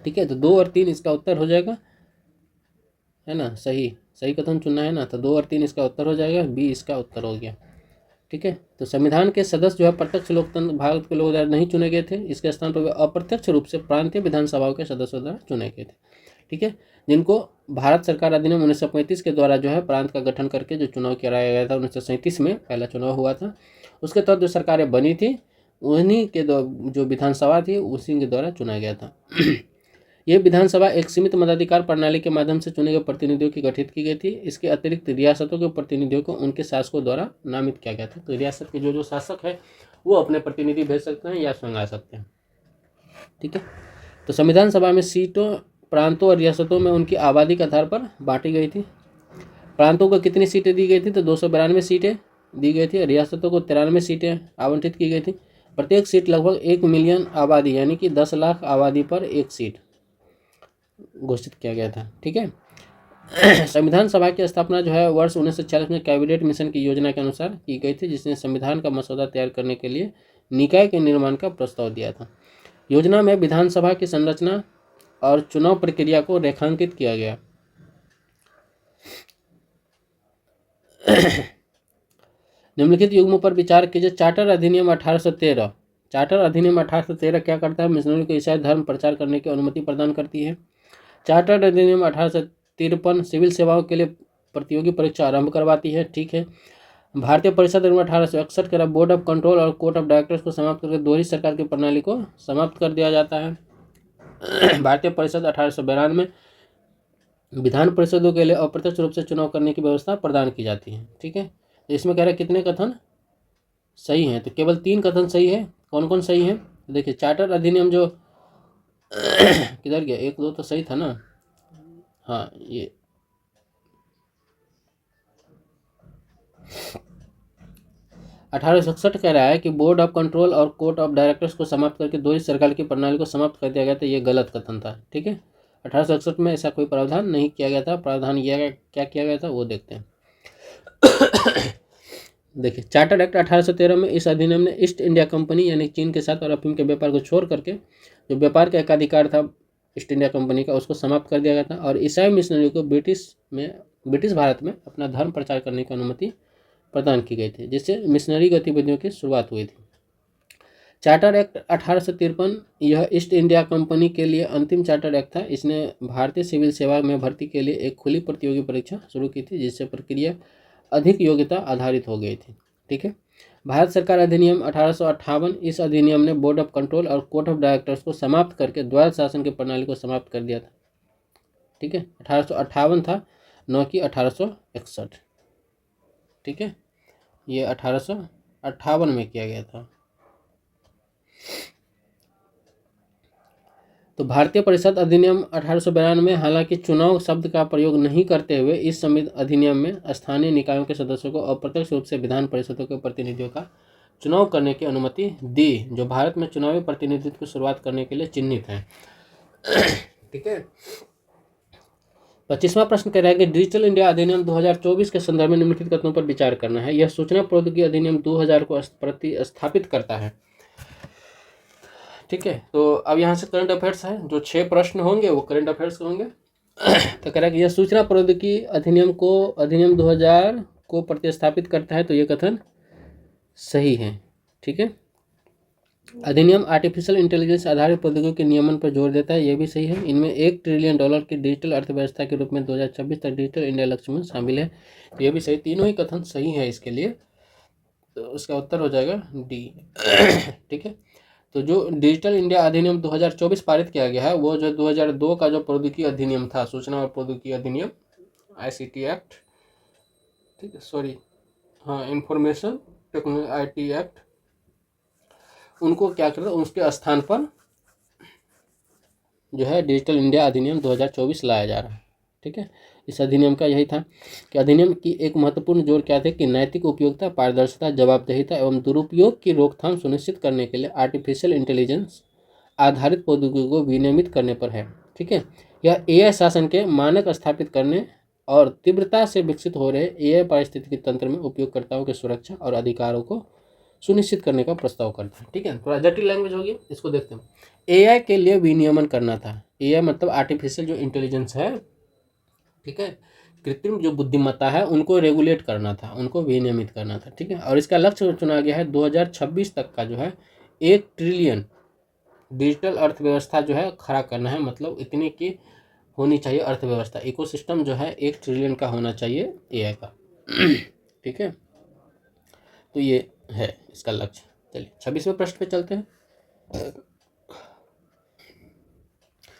Speaker 1: ठीक है, तो 2 और 3 इसका उत्तर हो जाएगा, है ना। सही कथन चुनना है ना, तो 2 और 3 इसका उत्तर हो जाएगा, बी इसका उत्तर हो गया। ठीक है, तो संविधान के सदस्य जो है प्रत्यक्ष लोकतंत्र भारत के लोगों द्वारा नहीं चुने गए थे, इसके स्थान पर वे अप्रत्यक्ष रूप से प्रांतीय विधानसभाओं के सदस्यों द्वारा चुने गए थे। ठीक है, जिनको भारत सरकार अधिनियम 1935 के द्वारा जो है प्रांत का गठन करके जो चुनाव कराया गया था, 1937 में पहला चुनाव हुआ था, उसके तहत जो सरकारें बनी थी उन्हीं के जो विधानसभा थी उसी के द्वारा चुना गया था। यह विधानसभा एक सीमित मताधिकार प्रणाली के माध्यम से चुने गए प्रतिनिधियों की गठित की गई थी। इसके अतिरिक्त रियासतों के प्रतिनिधियों को उनके शासकों द्वारा नामित किया गया था। तो रियासत के जो शासक है वो अपने प्रतिनिधि भेज सकते हैं या स्वयं आ सकते हैं। ठीक है, तो संविधान सभा में सीटों प्रांतों और रियासतों में उनकी आबादी के आधार पर बांटी गई थी। प्रांतों को कितनी सीटें दी गई थी? तो 292 सीटें दी गई थी। रियासतों को 93 सीटें आवंटित की गई थी। प्रत्येक सीट लगभग 1 मिलियन आबादी यानी कि 10 लाख आबादी पर एक सीट घोषित किया गया था। ठीक है, संविधान सभा की स्थापना जो है वर्ष 1946 में कैबिनेट मिशन की योजना के अनुसार की गई थी, जिसने संविधान का मसौदा तैयार करने के लिए निकाय के निर्माण का प्रस्ताव दिया था। योजना में विधानसभा की संरचना और चुनाव प्रक्रिया को रेखांकित किया गया। निम्नलिखित युग्मों पर विचार कीजिए। चार्टर अधिनियम 1813। चार्टर अधिनियम 1813 क्या करता है? मिशनरी को ईसाई धर्म प्रचार करने की अनुमति प्रदान करती है। चार्टर अधिनियम 1853 सिविल सेवाओं के लिए प्रतियोगी परीक्षा आरंभ करवाती है। ठीक है, भारतीय परिषद अधिनियम 1861 के बोर्ड ऑफ कंट्रोल और कोर्ट ऑफ डायरेक्टर्स को समाप्त करके दोहरी सरकार की प्रणाली को समाप्त कर दिया जाता है। भारतीय परिषद 1892 विधान परिषदों के लिए अप्रत्यक्ष रूप से चुनाव करने की व्यवस्था प्रदान की जाती है। ठीक है, तो इसमें कह रहे हैं कितने कथन सही हैं? तो केवल 3 कथन सही है। कौन कौन सही है? देखिए, चार्टर अधिनियम जो किधर गया, 1 2 तो सही था ना। हाँ, ये 1861 कह रहा है कि बोर्ड ऑफ कंट्रोल और कोर्ट ऑफ डायरेक्टर्स को समाप्त करके दोहरी सरकार की प्रणाली को समाप्त कर दिया गया था। ये गलत कथन था। ठीक है, 1861 में ऐसा कोई प्रावधान नहीं किया गया था। प्रावधान क्या किया गया था वो देखते हैं। देखिए, चार्टर एक्ट 1813 में इस अधिनियम ने ईस्ट इंडिया कंपनी यानी चीन के साथ और अफीम के व्यापार को छोड़ करके जो व्यापार का एकाधिकार था ईस्ट इंडिया कंपनी का, उसको समाप्त कर दिया गया था और ईसाई मिशनरी को ब्रिटिश भारत में अपना धर्म प्रचार करने की अनुमति प्रदान की गई थी, जिससे मिशनरी गतिविधियों की शुरुआत हुई थी। चार्टर एक्ट 1853 यह ईस्ट इंडिया कंपनी के लिए अंतिम चार्टर एक्ट था। इसने भारतीय सिविल सेवा में भर्ती के लिए एक खुली प्रतियोगी परीक्षा शुरू की थी, जिससे प्रक्रिया अधिक योग्यता आधारित हो गई थी। ठीक है, भारत सरकार अधिनियम 1858 इस अधिनियम ने बोर्ड ऑफ कंट्रोल और कोर्ट ऑफ डायरेक्टर्स को समाप्त करके द्वैध शासन की प्रणाली को समाप्त कर दिया था। ठीक है, 1858 था, न कि 1861। ठीक है, ये 1858 में किया गया था। तो भारतीय परिषद अधिनियम 1892 में हालांकि चुनाव शब्द का प्रयोग नहीं करते हुए इस संविधान अधिनियम में स्थानीय निकायों के सदस्यों को अप्रत्यक्ष रूप से विधान परिषदों के प्रतिनिधियों का चुनाव करने की अनुमति दी, जो भारत में चुनावी प्रतिनिधित्व की शुरुआत करने के लिए चिन्हित है। ठीक है, 25वां प्रश्न कह रहा है कि डिजिटल इंडिया अधिनियम 2024 के संदर्भ में निम्नलिखित कथनों पर विचार करना है। यह सूचना प्रौद्योगिकी अधिनियम 2000 को प्रतिस्थापित करता है। ठीक है, तो अब यहाँ से करंट अफेयर्स है, जो 6 प्रश्न होंगे वो करंट अफेयर्स होंगे। तो कह रहा है कि यह सूचना प्रौद्योगिकी अधिनियम 2000 को प्रतिस्थापित करता है, तो ये कथन सही है। ठीक है, अधिनियम आर्टिफिशियल इंटेलिजेंस आधारित प्रौद्योगिकी के नियमन पर जोर देता है, ये भी सही है। इनमें $1 ट्रिलियन की डिजिटल अर्थव्यवस्था के रूप में 2026 तक डिजिटल इंडिया लक्ष्य में शामिल है, तो ये भी सही। तीनों ही कथन सही है इसके लिए, तो उसका उत्तर हो जाएगा डी। ठीक है, तो जो डिजिटल इंडिया अधिनियम 2024 पारित किया गया है वो जो 2002 का जो प्रौद्योगिकी अधिनियम था, सूचना और प्रौद्योगिकी अधिनियम ICT एक्ट, ठीक है, सॉरी हाँ इंफॉर्मेशन टेक्नोलॉजी एक्ट, उनको क्या करता है, उसके स्थान पर जो है डिजिटल इंडिया अधिनियम 2024 लाया जा रहा है। ठीक है, इस अधिनियम का यही था कि अधिनियम की एक महत्वपूर्ण जोर क्या थे कि नैतिक उपयोगिता, पारदर्शिता, जवाबदेहिता एवं दुरुपयोग की रोकथाम सुनिश्चित करने के लिए आर्टिफिशियल इंटेलिजेंस आधारित प्रौद्योगिकी को विनियमित करने पर है। ठीक है। यह एआई शासन के मानक स्थापित करने और तीव्रता से विकसित हो रहे एआई पारिस्थितिकी तंत्र में उपयोगकर्ताओं की सुरक्षा और अधिकारों को सुनिश्चित करने का प्रस्ताव करता है। ठीक है, थोड़ा जटिल लैंग्वेज होगी, इसको देखते हैं। एआई के लिए विनियमन करना था। एआई मतलब आर्टिफिशियल जो इंटेलिजेंस है, ठीक है, कृत्रिम जो बुद्धिमत्ता है, उनको रेगुलेट करना था, उनको विनियमित करना था। ठीक है, और इसका लक्ष्य चुना गया है 2026 तक का जो है 1 ट्रिलियन डिजिटल अर्थव्यवस्था जो है खड़ा करना है। मतलब इतनी की होनी चाहिए अर्थव्यवस्था, इकोसिस्टम जो है 1 ट्रिलियन का होना चाहिए एआई का। ठीक है, तो ये है इसका लक्ष्य। चलिए 26वें प्रश्न पे चलते हैं।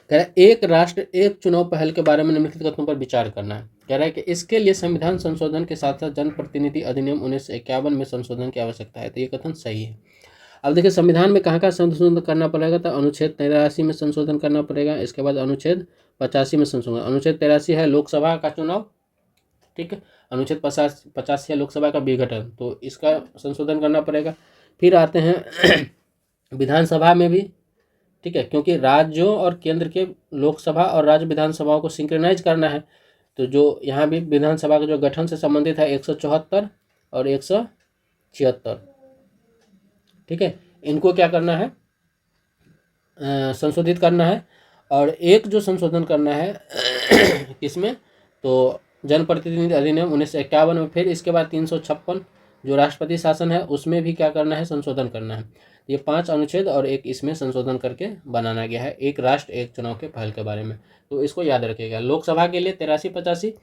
Speaker 1: कह रहा है एक राष्ट्र एक चुनाव पहल के बारे में निम्नलिखित कथनों पर विचार करना है। कह रहा है कि इसके लिए संविधान संशोधन के साथ साथ जनप्रतिनिधि अधिनियम 1951 में संशोधन की आवश्यकता है। तो ये कथन सही है। अब देखिए संविधान में कहाँ संशोधन करना पड़ेगा, तो अनुच्छेद 83 में संशोधन करना पड़ेगा। इसके बाद अनुच्छेद 85 में संशोधन। अनुच्छेद 83 है लोकसभा का चुनाव, ठीक है। अनुच्छेद 85 है लोकसभा का विघटन, तो इसका संशोधन करना पड़ेगा। फिर आते हैं विधानसभा में भी, ठीक है, क्योंकि राज्यों और केंद्र के लोकसभा और राज्य विधानसभाओं को सिंक्रोनाइज करना है। तो जो यहाँ भी विधानसभा का जो गठन से संबंधित है 174 और 176, ठीक है, इनको क्या करना है, संशोधित करना है। और एक जो संशोधन करना है किसमें, तो जनप्रतिनिधि अधिनियम 1951 में। फिर इसके बाद 356 जो राष्ट्रपति शासन है उसमें भी क्या करना है, संशोधन करना है। ये 5 अनुच्छेद और एक इसमें संशोधन करके बनाना गया है एक राष्ट्र एक चुनाव के पहल के बारे में। तो इसको याद रखिएगा। लोकसभा के लिए 83-85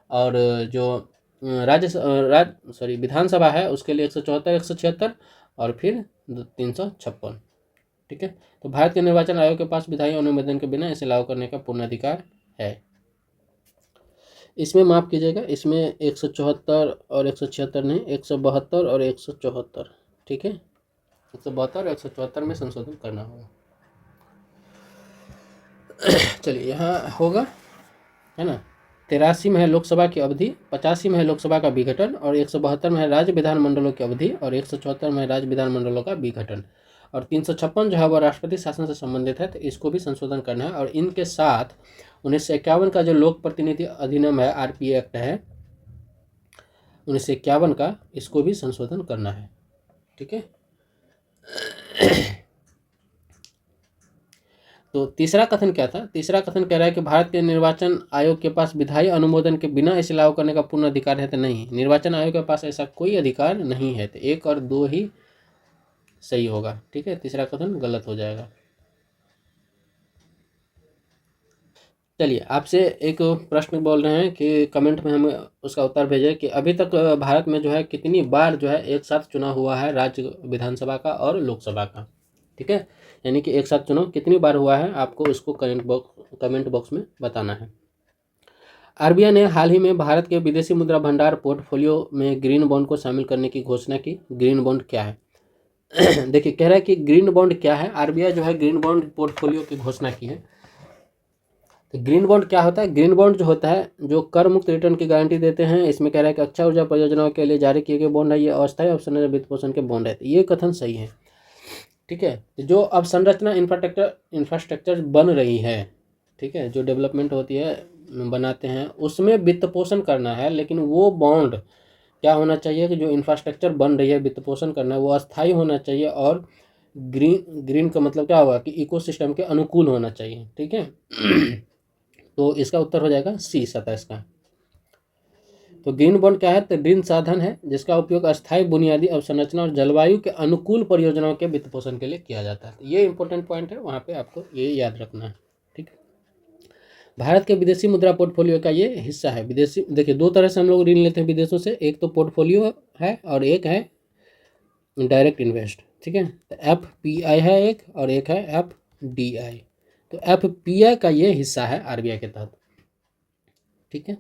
Speaker 1: और जो विधानसभा है उसके लिए 174 176 और फिर 356, ठीक है। तो भारत के निर्वाचन आयोग के पास विधायी अनुमोदन के बिना इसे लागू करने का पूर्ण अधिकार है। इसमें माफ़ कीजिएगा, इसमें 174 और 176 नहीं, 172 और 174, ठीक है, 172 और 174 में संशोधन करना होगा। चलिए यहाँ होगा, है ना। 83 में है लोकसभा की अवधि, 85 में है लोकसभा का विघटन और 172 में है राज्य विधानमंडलों की अवधि और 174 में है राज्य विधानमंडलों का विघटन और 356 जो है वह राष्ट्रपति शासन से संबंधित है। तो इसको भी संशोधन करना है। और इनके साथ 1951 का जो लोक प्रतिनिधि अधिनियम है, आरपीए एक्ट है 1951 का, इसको भी संशोधन करना है, ठीक है। तो तीसरा कथन क्या था, तीसरा कथन कह रहा है कि भारत के निर्वाचन आयोग के पास विधायी अनुमोदन के बिना इसे लागू करने का पूर्ण अधिकार है। तो नहीं, निर्वाचन आयोग के पास ऐसा कोई अधिकार नहीं है। तो 1 और 2 ही सही होगा, ठीक है, तीसरा कथन गलत हो जाएगा। चलिए आपसे एक प्रश्न बोल रहे हैं कि कमेंट में हमें उसका उत्तर भेजें कि अभी तक भारत में जो है कितनी बार जो है एक साथ चुनाव हुआ है राज्य विधानसभा का और लोकसभा का, ठीक है, यानी कि एक साथ चुनाव कितनी बार हुआ है, आपको इसको कमेंट बॉक्स में बताना है। आरबीआई ने हाल ही में भारत के विदेशी मुद्रा भंडार पोर्टफोलियो में ग्रीन बॉन्ड को शामिल करने की घोषणा की। ग्रीन बॉन्ड क्या है? देखिए कह रहा है कि ग्रीन बॉन्ड क्या है। आरबीआई जो है ग्रीन बॉन्ड पोर्टफोलियो की घोषणा की है। तो ग्रीन बॉन्ड क्या होता है? ग्रीन बॉन्ड जो होता है जो कर मुक्त रिटर्न की गारंटी देते हैं। इसमें कह रहा है कि अक्षय ऊर्जा परियोजनाओं के लिए जारी किए गए बॉन्ड है। ये अस्थायी अवसंरचना वित्त पोषण के बॉन्ड है। तो ये कथन सही है, ठीक है। जो अवसंरचना इंफ्रास्ट्रक्चर बन रही है, ठीक है, जो डेवलपमेंट होती है बनाते हैं उसमें वित्त पोषण करना है। लेकिन वो बॉन्ड क्या होना चाहिए कि जो इंफ्रास्ट्रक्चर बन रही है वित्त पोषण करना है वो अस्थायी होना चाहिए और ग्रीन का मतलब क्या होगा कि इकोसिस्टम के अनुकूल होना चाहिए, ठीक है। तो इसका उत्तर हो जाएगा सी 27 का। तो ग्रीन बॉन्ड क्या है? तो ऋण साधन है जिसका उपयोग अस्थायी बुनियादी अवसंरचना और जलवायु के अनुकूल परियोजनाओं के वित्त पोषण के लिए किया जाता है। तो ये इंपॉर्टेंट पॉइंट है, वहाँ पे आपको ये याद रखना है, ठीक है। भारत के विदेशी मुद्रा पोर्टफोलियो का ये हिस्सा है। विदेशी देखिए दो तरह से हम लोग ऋण लेते हैं विदेशों से, एक तो पोर्टफोलियो है और एक है डायरेक्ट इन्वेस्ट, ठीक है। तो FPI है एक और एक है FDI। तो FPI का ये हिस्सा है आरबीआई के तहत, ठीक है।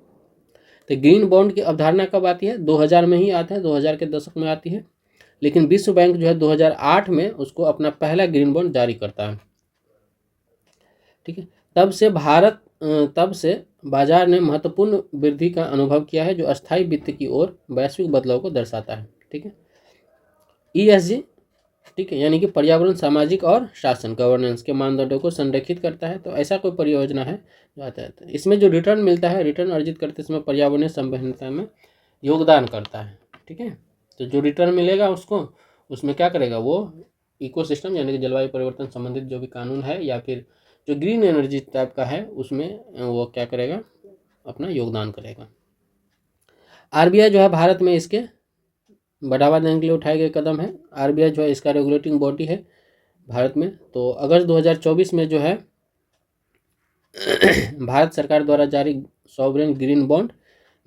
Speaker 1: तो ग्रीन बॉन्ड की अवधारणा कब आती है? 2000 में ही आता है, 2000 के दशक में आती है। लेकिन विश्व बैंक जो है 2008 में उसको अपना पहला ग्रीन बॉन्ड जारी करता है, ठीक है। तब से बाजार ने महत्वपूर्ण वृद्धि का अनुभव किया है जो अस्थायी वित्त की ओर वैश्विक बदलाव को दर्शाता है, ठीक है। ESG ठीक है, यानी कि पर्यावरण, सामाजिक और शासन, गवर्नेंस के मानदंडों को संरेखित करता है। तो ऐसा कोई परियोजना है जो आता है, तो इसमें जो रिटर्न मिलता है, रिटर्न अर्जित करते समय पर्यावरणीय संबंधता में योगदान करता है। ठीक है, तो जो रिटर्न मिलेगा उसको, उसमें क्या करेगा वो, इकोसिस्टम यानी कि जलवायु परिवर्तन संबंधित जो भी कानून है या फिर जो ग्रीन एनर्जी टाइप का है उसमें वो क्या करेगा, अपना योगदान करेगा। आरबीआई जो है भारत में इसके बढ़ावा देने के लिए उठाए गए कदम है। आरबीआई जो है इसका रेगुलेटिंग बॉडी है भारत में। तो अगस्त 2024 में जो है भारत सरकार द्वारा जारी सॉवरेन ग्रीन बॉन्ड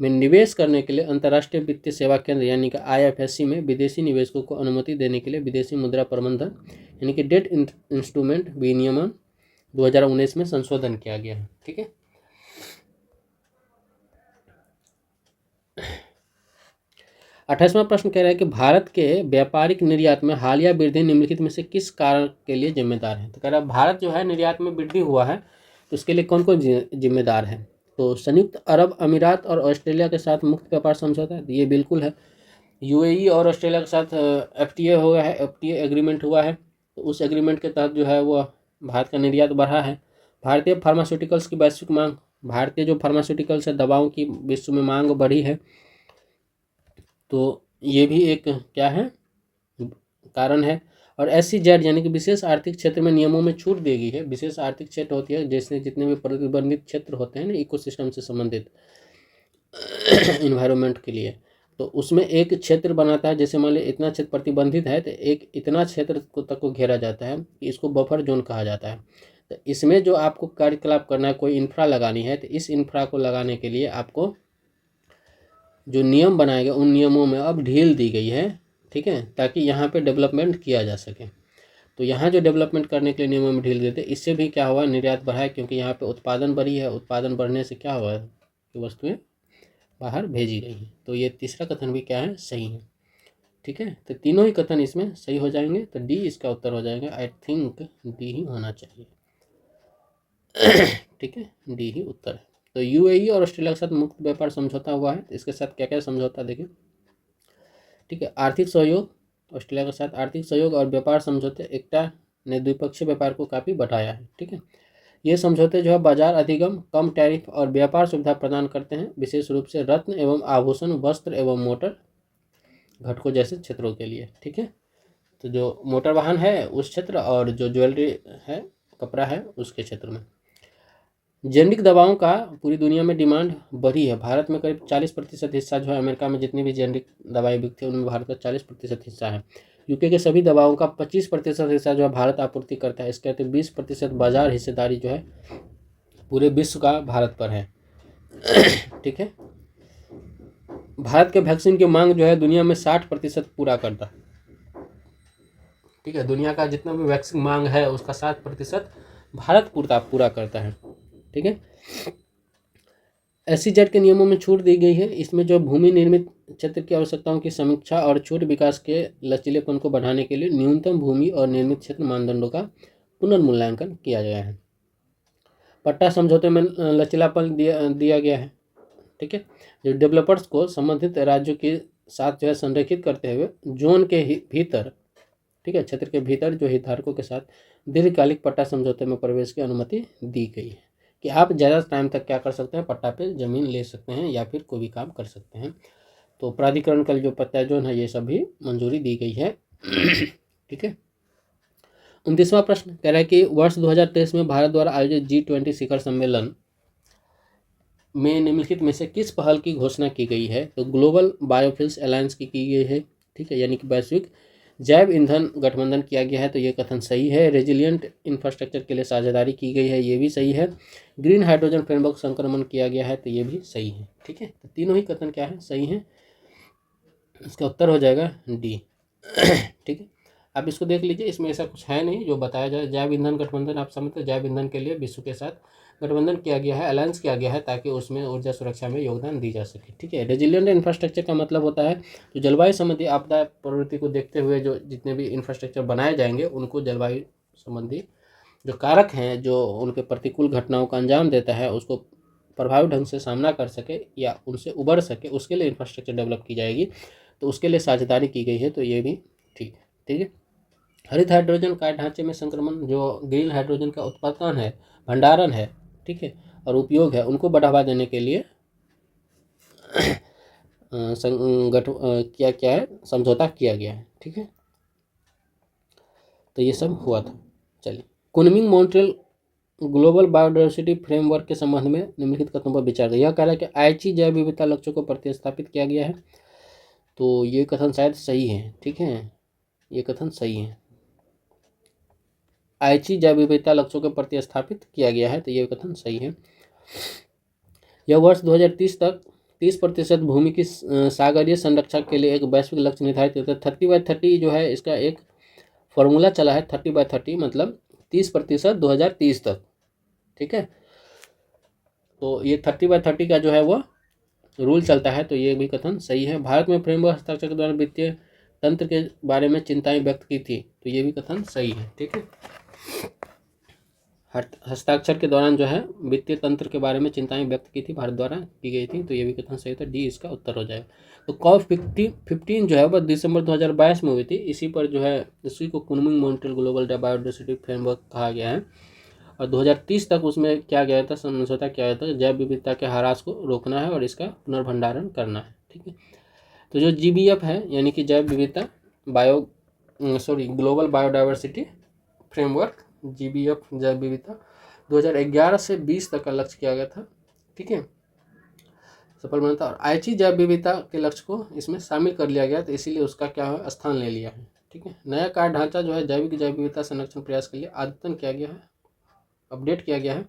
Speaker 1: में निवेश करने के लिए अंतर्राष्ट्रीय वित्तीय सेवा केंद्र यानी कि आईएफएससी में विदेशी निवेशकों को अनुमति देने के लिए विदेशी मुद्रा प्रबंधन यानी कि डेट इंस्ट्रूमेंट विनियमन 2019 में संशोधन किया गया है। ठीक है, 28वां प्रश्न कह रहा है कि भारत के व्यापारिक निर्यात में हालिया वृद्धि निम्नलिखित में से किस कारण के लिए जिम्मेदार है। तो कह रहा है भारत जो है निर्यात में वृद्धि हुआ है, तो उसके लिए कौन कौन जिम्मेदार है। तो संयुक्त अरब अमीरात और ऑस्ट्रेलिया के साथ मुक्त व्यापार समझौता है, ये बिल्कुल है। यूएई और ऑस्ट्रेलिया के साथ एफटीए हुआ है, एफटीए एग्रीमेंट हुआ है, तो उस एग्रीमेंट के तहत जो है वो भारत का निर्यात बढ़ा है। भारतीय फार्मास्यूटिकल्स की वैश्विक मांग, भारतीय जो फार्मास्यूटिकल्स है दवाओं की विश्व में मांग बढ़ी है, तो ये भी एक क्या है, कारण है। और SEZ यानी कि विशेष आर्थिक क्षेत्र में नियमों में छूट दी गई है। विशेष आर्थिक क्षेत्र होती है जैसे जितने भी प्रतिबंधित क्षेत्र होते हैं ना इकोसिस्टम से संबंधित इन्वायरमेंट के लिए, तो उसमें एक क्षेत्र बनाता है। जैसे मान लीजिए इतना क्षेत्र प्रतिबंधित है तो एक इतना क्षेत्र को तक को घेरा जाता है, इसको बफर जोन कहा जाता है। तो इसमें जो आपको कार्यकलाप करना है, कोई इंफ्रा लगानी है, तो इस इंफ्रा को लगाने के लिए आपको जो नियम बनाए गए उन नियमों में अब ढील दी गई है। ठीक है, ताकि यहाँ पे डेवलपमेंट किया जा सके। तो यहाँ जो डेवलपमेंट करने के लिए नियमों में ढील देते, इससे भी क्या हुआ, निर्यात बढ़ा है, क्योंकि यहाँ पे उत्पादन बढ़ी है। उत्पादन बढ़ने से क्या हुआ कि वस्तुएं बाहर भेजी गई हैं। तो ये तीसरा कथन भी क्या है, सही है। ठीक है, तो तीनों ही कथन इसमें सही हो जाएंगे, तो डी इसका उत्तर हो जाएगा। आई थिंक डी ही होना चाहिए। ठीक है, डी ही उत्तर है। तो यूएई और ऑस्ट्रेलिया के साथ मुक्त व्यापार समझौता हुआ है, इसके साथ क्या क्या समझौता देखिए। ठीक है, आर्थिक सहयोग, ऑस्ट्रेलिया के साथ आर्थिक सहयोग और व्यापार समझौते एकटा ने द्विपक्षीय व्यापार को काफ़ी बढ़ाया है। ठीक है, ये समझौते जो है बाजार अधिगम, कम टैरिफ और व्यापार सुविधा प्रदान करते हैं, विशेष रूप से रत्न एवं आभूषण, वस्त्र एवं मोटर घटकों जैसे क्षेत्रों के लिए। ठीक है, तो जो मोटर वाहन है उस क्षेत्र और जो ज्वेलरी है, कपड़ा है, उसके क्षेत्र में। जेनरिक दवाओं का पूरी दुनिया में डिमांड बढ़ी है। भारत में करीब 40% हिस्सा जो है, अमेरिका में जितनी भी जेनरिक दवाई बिकती है उनमें भारत का 40% हिस्सा है। यूके के सभी दवाओं का 25% हिस्सा जो है भारत आपूर्ति करता है। इसके अतिरिक्त 20% बाजार हिस्सेदारी जो है पूरे विश्व का भारत पर है। ठीक है, भारत के वैक्सीन की मांग जो है दुनिया में 60% पूरा करता है। ठीक है, दुनिया का जितना भी वैक्सीन मांग है उसका 60% भारत पूरा करता है। ठीक है, SEZ के नियमों में छूट दी गई है। इसमें जो भूमि निर्मित क्षेत्र की आवश्यकताओं की समीक्षा और छूट विकास के लचीलेपन को बढ़ाने के लिए न्यूनतम भूमि और निर्मित क्षेत्र मानदंडों का पुनर्मूल्यांकन किया गया है। पट्टा समझौते में लचीलापन दिया गया है। ठीक है, जो डेवलपर्स को संबंधित राज्यों के साथ जो है संरेखित करते हुए जोन के भीतर, ठीक है, क्षेत्र के भीतर जो हितधारकों के साथ दीर्घकालिक पट्टा समझौते में प्रवेश की अनुमति दी गई है कि आप ज़्यादा टाइम तक क्या कर सकते हैं, पट्टा पे ज़मीन ले सकते हैं या फिर कोई भी काम कर सकते हैं। तो प्राधिकरण का जो पट्टा जोन है ये सभी मंजूरी दी गई है। ठीक है, 29वां प्रश्न कह रहा है कि वर्ष 2023 में भारत द्वारा आयोजित G20 शिखर सम्मेलन में निम्नलिखित में से किस पहल की घोषणा की गई है। तो ग्लोबल बायोफ्यूल्स अलायंस की गई है। ठीक है, यानी कि वैश्विक जैव ईंधन गठबंधन किया गया है, तो ये कथन सही है। रेजिलियंट इंफ्रास्ट्रक्चर के लिए साझेदारी की गई है, ये भी सही है। ग्रीन हाइड्रोजन फ्रेमवर्क संक्रमण किया गया है, तो ये भी सही है। ठीक है, तो तीनों ही कथन क्या है, सही है। इसका उत्तर हो जाएगा डी। ठीक है, आप इसको देख लीजिए, इसमें ऐसा कुछ है नहीं जो बताया जाए। जैव ईंधन गठबंधन आप समझते, जैव ईंधन के लिए विश्व के साथ गठबंधन किया गया है, अलायंस किया गया है, ताकि उसमें ऊर्जा सुरक्षा में योगदान दी जा सके। ठीक है, रेजिलियंट इंफ्रास्ट्रक्चर का मतलब होता है जो जलवायु संबंधी आपदा प्रवृत्ति को देखते हुए जो जितने भी इंफ्रास्ट्रक्चर बनाए जाएंगे उनको जलवायु संबंधी जो कारक हैं जो उनके प्रतिकूल घटनाओं का अंजाम देता है उसको प्रभावी ढंग से सामना कर सके या उनसे उबर सके, उसके लिए इंफ्रास्ट्रक्चर डेवलप की जाएगी। तो उसके लिए साझेदारी की गई है, तो ये भी ठीक है। ठीक है, हरित हाइड्रोजन का ढांचे में संक्रमण जो ग्रीन हाइड्रोजन का उत्पादन है, भंडारण है, ठीक है, और उपयोग है, उनको बढ़ावा देने के लिए क्या है, समझौता किया गया है, ठीक है। तो ये सब हुआ था। चलिए, Kunming Montreal global biodiversity framework के संबंध में निम्नलिखित कथनों पर विचार करें। यह कह रहा है कि आईची जैव विविधता लक्ष्यों को प्रतिस्थापित किया गया है, तो ये कथन शायद सही है, ठीक है, ये कथन सही है। आईची जैव विविधता लक्ष्यों को प्रतिस्थापित किया गया है, तो ये कथन सही है। यह वर्ष 2030 तक 30% भूमि की सागरीय संरक्षण के लिए एक वैश्विक लक्ष्य निर्धारित करता है। 30/30 जो है, इसका एक फॉर्मूला चला है, 30/30 मतलब 30% 2030 तक, ठीक है। तो ये 30/30 का जो है वो रूल चलता है, तो ये भी कथन सही है। भारत में फ्रेमवर्क हस्ताक्षर के दौरान वित्तीय तंत्र के बारे में चिंताएं व्यक्त की थी, तो ये भी कथन सही है, ठीक है। हस्ताक्षर के दौरान जो है वित्तीय तंत्र के बारे में चिंताएं व्यक्त की थी, भारत द्वारा की गई थी, तो ये भी कथन सही था, डी इसका उत्तर हो जाएगा। तो COP15 जो है वह दिसंबर 2022 में हुई थी। इसी पर जो है, इसी को Kunming Montreal global biodiversity framework कहा गया है। और 2030 तक उसमें क्या गया था, समझौता किया गया था, जैव विविधता के ह्रास को रोकना है और इसका पुनर्भंडारण करना है, ठीक है। तो जो GBF है, यानी कि जैव विविधता ग्लोबल बायोडायवर्सिटी फ्रेमवर्क, GBF जैव विविधता 2011 से 20 तक का लक्ष्य किया गया था, ठीक है, सफल बना था। और आईची जैव विविधता के लक्ष्य को इसमें शामिल कर लिया गया, तो इसीलिए उसका क्या है, स्थान ले लिया है, ठीक है। नया कार्य ढांचा जो है जैविक जैव विविधता संरक्षण प्रयास के लिए अद्यतन किया गया है, अपडेट किया गया है,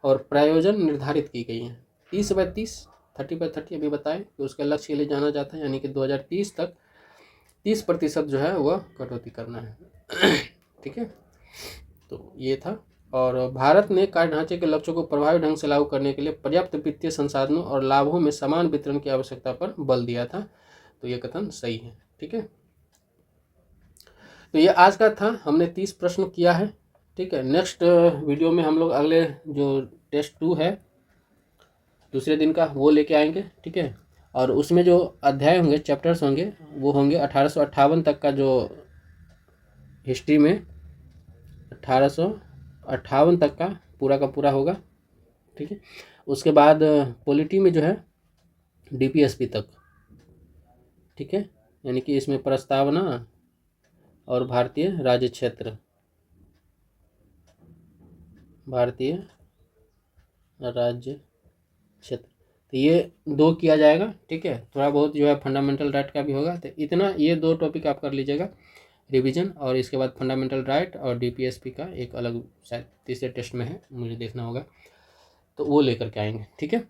Speaker 1: और प्रायोजन निर्धारित की गई है। 30/30 अभी बताएं कि उसका लक्ष्य के लिए जाना जाता है, यानी कि 2030 तक 30% जो है वह कटौती करना है, ठीक है। तो ये था। और भारत ने कार्य ढांचे के लक्ष्यों को प्रभावी ढंग से लागू करने के लिए पर्याप्त वित्तीय संसाधनों और लाभों में समान वितरण की आवश्यकता पर बल दिया था, तो ये कथन सही है, ठीक है। तो ये आज का था, हमने 30 प्रश्न किया है, ठीक है। नेक्स्ट वीडियो में हम लोग अगले जो टेस्ट 2 है दूसरे दिन का, वो लेके आएंगे, ठीक है। और उसमें जो अध्याय होंगे, चैप्टर्स होंगे, वो होंगे 1858 तक का, जो हिस्ट्री में 1858 तक का पूरा होगा, ठीक है। उसके बाद पॉलिटी में जो है DPSP तक, ठीक है, यानी कि इसमें प्रस्तावना और भारतीय राज्य क्षेत्र, भारतीय राज्य क्षेत्र, तो ये 2 किया जाएगा, ठीक है। थोड़ा बहुत जो है फंडामेंटल राइट का भी होगा, तो इतना ये 2 टॉपिक आप कर लीजिएगा रिवीजन, और इसके बाद फंडामेंटल राइट और DPSP का एक अलग शायद तीसरे टेस्ट में है, मुझे देखना होगा, तो वो लेकर के आएंगे, ठीक है।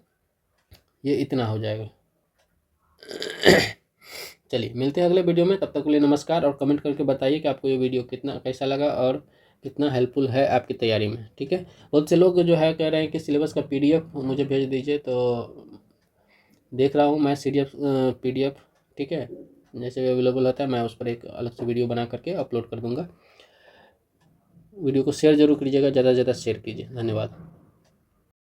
Speaker 1: ये इतना हो जाएगा। चलिए, मिलते हैं अगले वीडियो में, तब तक के लिए नमस्कार। और कमेंट करके बताइए कि आपको ये वीडियो कितना कैसा लगा और कितना हेल्पफुल है आपकी तैयारी में, ठीक है। बहुत से लोग जो है कह रहे हैं कि सिलेबस का PDF मुझे भेज दीजिए, तो देख रहा हूँ मैं PDF, ठीक है, जैसे अवेलेबल होता है मैं उस पर एक अलग से वीडियो बना करके अपलोड कर दूँगा। वीडियो को शेयर जरूर कीजिएगा, ज़्यादा से ज़्यादा शेयर कीजिए। धन्यवाद।